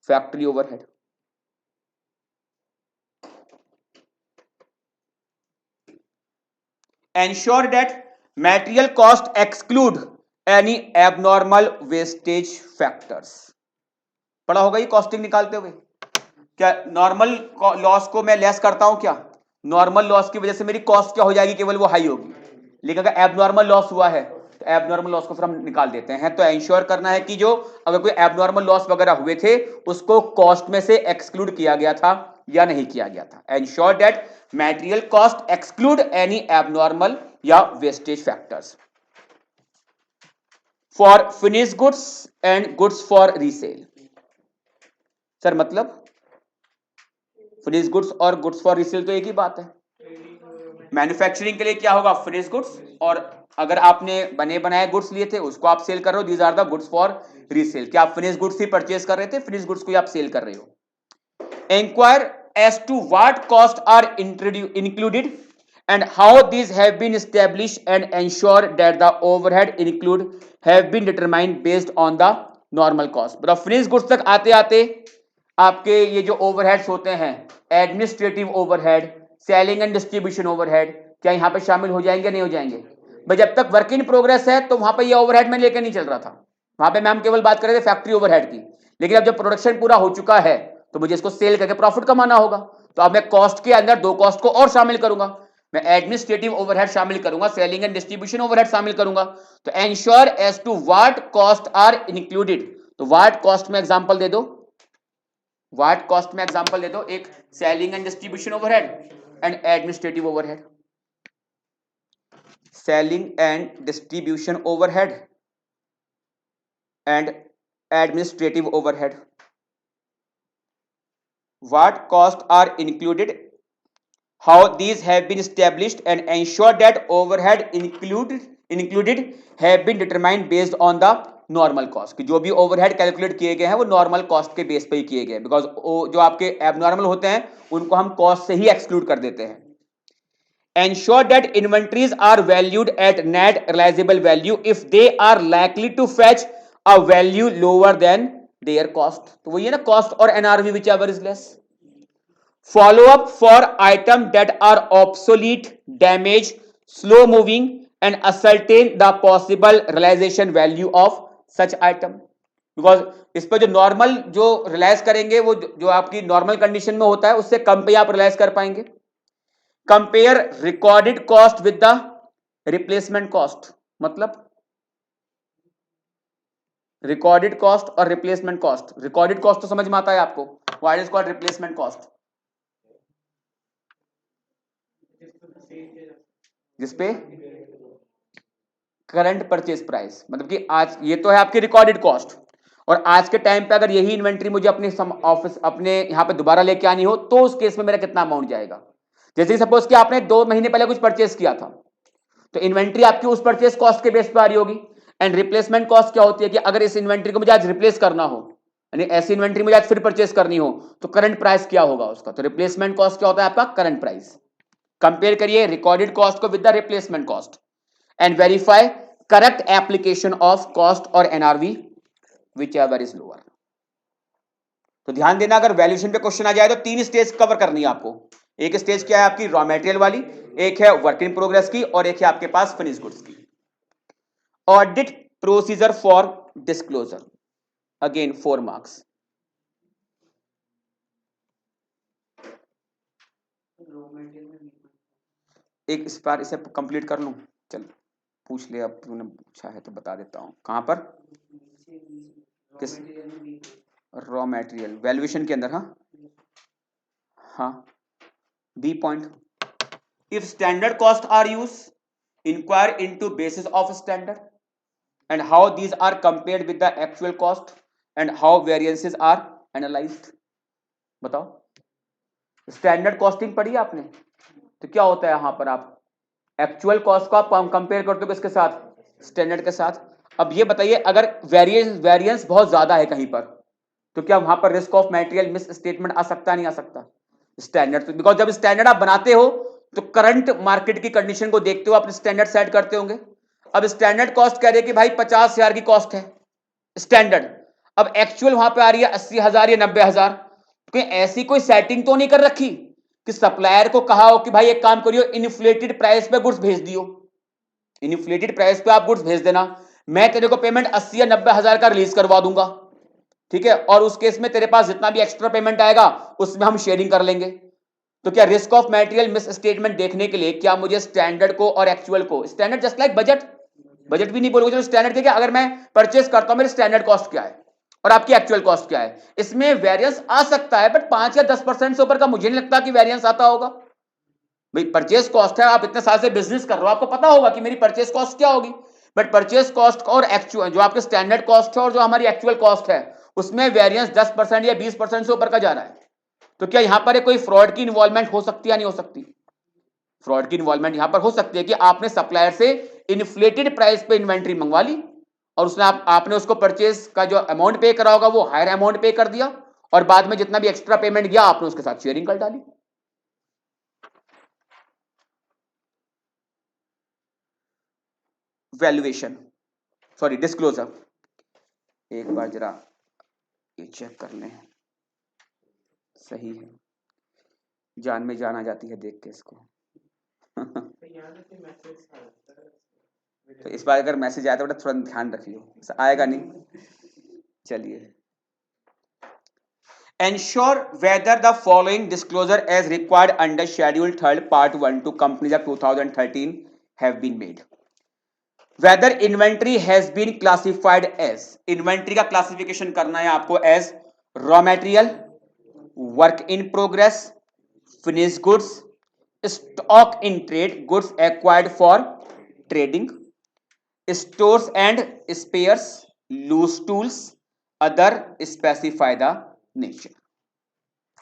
factory overhead. Ensure that material cost exclude any abnormal wastage factors. पढ़ा होगा ये कॉस्टिंग निकालते हुए। क्या नॉर्मल लॉस को मैं लेस करता हूं क्या? नॉर्मल लॉस की वजह से मेरी कॉस्ट क्या हो जाएगी? केवल वो हाई होगी। लेकिन अगर एबनॉर्मल लॉस हुआ है तो एबनॉर्मल लॉस को फिर हम निकाल देते हैं। तो एंश्योर करना है कि जो अगर कोई एबनॉर्मल लॉस वगैरह हुए थे उसको कॉस्ट में से एक्सक्लूड किया गया था या नहीं किया गया था। Ensure that material cost exclude any abnormal या wastage factors for finish goods and goods for resale. Sir मतलब फिनिश गुड्स और गुड्स फॉर रीसेल तो एक ही बात है। मैन्युफैक्चरिंग के लिए क्या होगा? फिनिश गुड्स, और अगर आपने बने बनाए गुड्स लिए थे उसको आप सेल कर रहे हो, these are the goods for resale. क्या आप फिनिश गुड्स ही परचेज कर रहे थे? फिनिश गुड्स को ही आप सेल कर रहे हो। Inquire as to what cost are included and how these have been established and ensure that the overhead include have been determined based on the normal cost. मतलब finish goods तक आते आते आपके ये जो ओवरहेड्स होते हैं, administrative overhead, selling and distribution overhead, क्या यहां पे शामिल हो जाएंगे? नहीं हो जाएंगे? भाई जब तक वर्क इन प्रोग्रेस है तो वहां पे ये ओवरहेड में लेके नहीं चल रहा था, वहां पे मैम केवल बात कर रहे थे फैक्ट्री ओवरहेड की। लेकिन अब जब प्रोडक्शन पूरा हो चुका है तो मुझे इसको सेल करके प्रॉफिट कमाना होगा, तो अब मैं कॉस्ट के अंदर दो कॉस्ट को और शामिल करूंगा। मैं एडमिनिस्ट्रेटिव ओवरहेड शामिल करूंगा, सेलिंग एंड डिस्ट्रीब्यूशन ओवरहेड शामिल करूंगा। तो ensure as to what cost are included, तो व्हाट कॉस्ट में एग्जांपल दे दो, व्हाट कॉस्ट में एग्जांपल दे दो। एक selling and distribution overhead and administrative overhead. Selling and distribution overhead and administrative overhead. What cost are included, how these have been established and ensure that overhead included have been determined based on the normal cost. कि जो भी overhead calculate किए गए हैं वो normal cost के base पे ही किए गए, बिकॉज जो आपके एबनॉर्मल होते हैं उनको हम कॉस्ट से ही एक्सक्लूड कर देते हैं। Ensure that inventories are valued at net realisable value if they are likely to fetch a value lower than their cost. तो वही है ना, कॉस्ट और NRV whichever is less. Follow up for items that are obsolete, damaged, slow moving and ascertain the possible realisation value of such item. Because इस पर जो normal जो realise करेंगे वो जो आपकी नॉर्मल कंडीशन में होता है उससे कम पे आप रियलाइज कर पाएंगे। Compare recorded cost with the replacement cost, मतलब रिकॉर्डेड कॉस्ट और रिप्लेसमेंट कॉस्ट। रिकॉर्डेड कॉस्ट तो समझ में आता है आपको, what is called replacement cost, जिसपे करंट परचेज प्राइस, मतलब कि आज ये तो है आपकी रिकॉर्डेड कॉस्ट, और आज के टाइम पे अगर यही इन्वेंट्री मुझे अपने ऑफिस अपने यहां पे दोबारा लेके आनी हो तो उस केस में मेरा कितना अमाउंट जाएगा। जैसे सपोज कि आपने 2 महीने पहले कुछ परचेस किया था तो इन्वेंट्री आपकी उस परचेस कॉस्ट के बेस पे आ रही होगी। एंड रिप्लेसमेंट कॉस्ट क्या होती है कि अगर इस इन्वेंट्री को मुझे आज रिप्लेस करना हो, यानी ऐसी इन्वेंट्री मुझे आज फिर परचेस करनी हो तो करंट प्राइस क्या होगा उसका, तो रिप्लेसमेंट कॉस्ट क्या होता है आपका, करंट प्राइस। कंपेयर करिए रिकॉर्डेड कॉस्ट को with the replacement cost and verify correct application of cost और NRV whichever is lower. तो ध्यान देना, अगर वैल्यूएशन पे क्वेश्चन आ जाए तो 3 स्टेज कवर करनी है आपको। एक स्टेज क्या है आपकी रॉ मटेरियल वाली, एक है वर्क इन प्रोग्रेस की, और एक है आपके पास फिनिश गुड्स की। Audit procedure for disclosure, again 4 marks. एक इस बार इसे कंप्लीट कर लूं, चल पूछ ले, अब तूने पूछा है तो बता देता हूं। कहां पर, किस रॉ मटेरियल वैल्यूएशन के अंदर, हाँ B point, if standard costs are used, inquire into basis of standard and how these are compared with the actual cost and how variances are analyzed। बताओ, स्टैंडर्ड कॉस्टिंग पढ़ी आपने, तो क्या होता है यहां पर आप एक्चुअल कॉस्ट को आप कंपेयर करते हो किसके साथ, स्टैंडर्ड के साथ। अब ये बताइए अगर वेरिएंस बहुत ज्यादा है कहीं पर तो क्या वहां पर risk of material misstatement आ सकता नहीं आ सकता, स्टैंडर्ड तो, बिकॉज जब स्टैंडर्ड आप बनाते हो तो करंट मार्केट की कंडीशन को देखते हो आप स्टैंडर्ड सेट करते होंगे। अब स्टैंडर्ड कॉस्ट कह रही है कि भाई 50,000 की कॉस्ट है स्टैंडर्ड, अब एक्चुअल वहां पे आ रही है 80,000 या 90,000, तो ऐसी कोई सेटिंग तो नहीं कर रखी कि सप्लायर को कहा हो कि भाई एक काम करियो इन्फ्लेटेड प्राइस पे गुड्स भेज दियो, इन्फ्लेटेड प्राइस पे आप गुड्स भेज देना, मैं तेरे को पेमेंट 80 या 90,000 का रिलीज करवा दूंगा, ठीक है, और उस केस में तेरे पास जितना भी एक्स्ट्रा पेमेंट आएगा उसमें हम शेयरिंग कर लेंगे। तो क्या risk of material miss statement देखने के लिए क्या मुझे स्टैंडर्ड को और एक्चुअल को, standard just like budget, budget भी नहीं बोलोगे चलो स्टैंडर्ड क्या, अगर मैं परचेस करता हूं मेरी स्टैंडर्ड कॉस्ट क्या है और आपकी एक्चुअल कॉस्ट क्या है, इसमें वेरिएंस आ सकता है बट 5 या 10% से ऊपर का मुझे नहीं लगता कि वेरिएंस आता होगा। भाई परचेस कॉस्ट है, आप इतने साल से बिजनेस कर रहे हो आपको पता होगा कि मेरी परचेस कॉस्ट क्या होगी, बट परचेस कॉस्ट और एक्चुअल जो आपके स्टैंडर्ड कॉस्ट है और जो हमारी एक्चुअल कॉस्ट है उसमें वेरिएंस 10% या 20% से ऊपर का जा रहा है, तो क्या यहां पर कोई फ्रॉड की इन्वॉल्वमेंट हो सकती है या नहीं हो सकती, फ्रॉड की इन्वॉल्वमेंट यहां पर हो सकती है कि आपने सप्लायर से इन्फ्लेटेड प्राइस पे इन्वेंट्री मंगवा ली और उसने आपने उसको परचेस का जो अमाउंट पे करा होगा वो हायर अमाउंट पे कर दिया और बाद में जितना भी एक्स्ट्रा पेमेंट गया आपने उसके साथ शेयरिंग कर डाली। वैल्यूएशन सॉरी डिस्क्लोजर, एक बार जरा ये चेक कर लें, सही है, जान में जान आ जाती है देख के इसको तो इस बार अगर मैसेज आया तो बेटा थोड़ा ध्यान रखियो, आएगा नहीं। चलिए, ensure whether the following disclosure as required under schedule 3rd part 1 to companies of 2013 have been made। whether inventory has been classified as, inventory का classification करना है आपको as raw material, work in progress, finished goods, stock in trade, goods acquired for trading, stores and spares, loose tools, other specify the nature।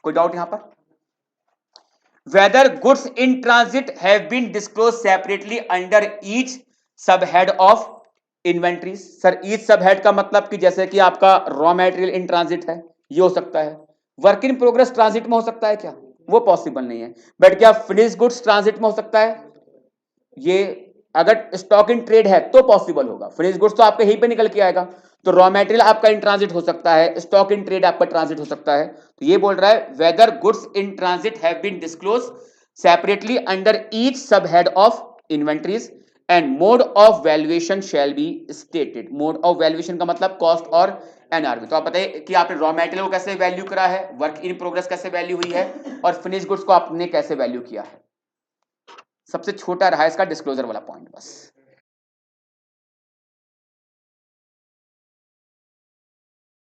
कोई doubt यहां पर, whether goods in transit have been disclosed separately under each subhead of inventories। Sir each subhead का मतलब कि जैसे कि आपका raw material in transit है ये हो सकता है, वर्क इन प्रोग्रेस ट्रांजिट में हो सकता है क्या, वो पॉसिबल नहीं है, बट क्या फिनिश गुड्स ट्रांजिट में हो सकता है, ये अगर स्टॉक इन ट्रेड है तो पॉसिबल होगा, फिनिश गुड्स तो आपके यहीं पे निकल के आएगा, तो रॉ मटेरियल आपका इन ट्रांजिट हो सकता है, स्टॉक इन ट्रेड आपका ट्रांजिट हो सकता है, तो ये बोल रहा है whether goods in transit have been disclose separately under each sub head of inventories and mode of valuation shall be stated. Mode of valuation का मतलब कॉस्ट और एनआरवी। तो आप बताइए कि आपने रॉ मटेरियल को कैसे वैल्यू करा है, वर्क इन प्रोग्रेस कैसे वैल्यू हुई है, और फिनिश गुड्स को आपने कैसे वैल्यू किया है। सबसे छोटा रहा इसका डिस्क्लोजर वाला पॉइंट बस।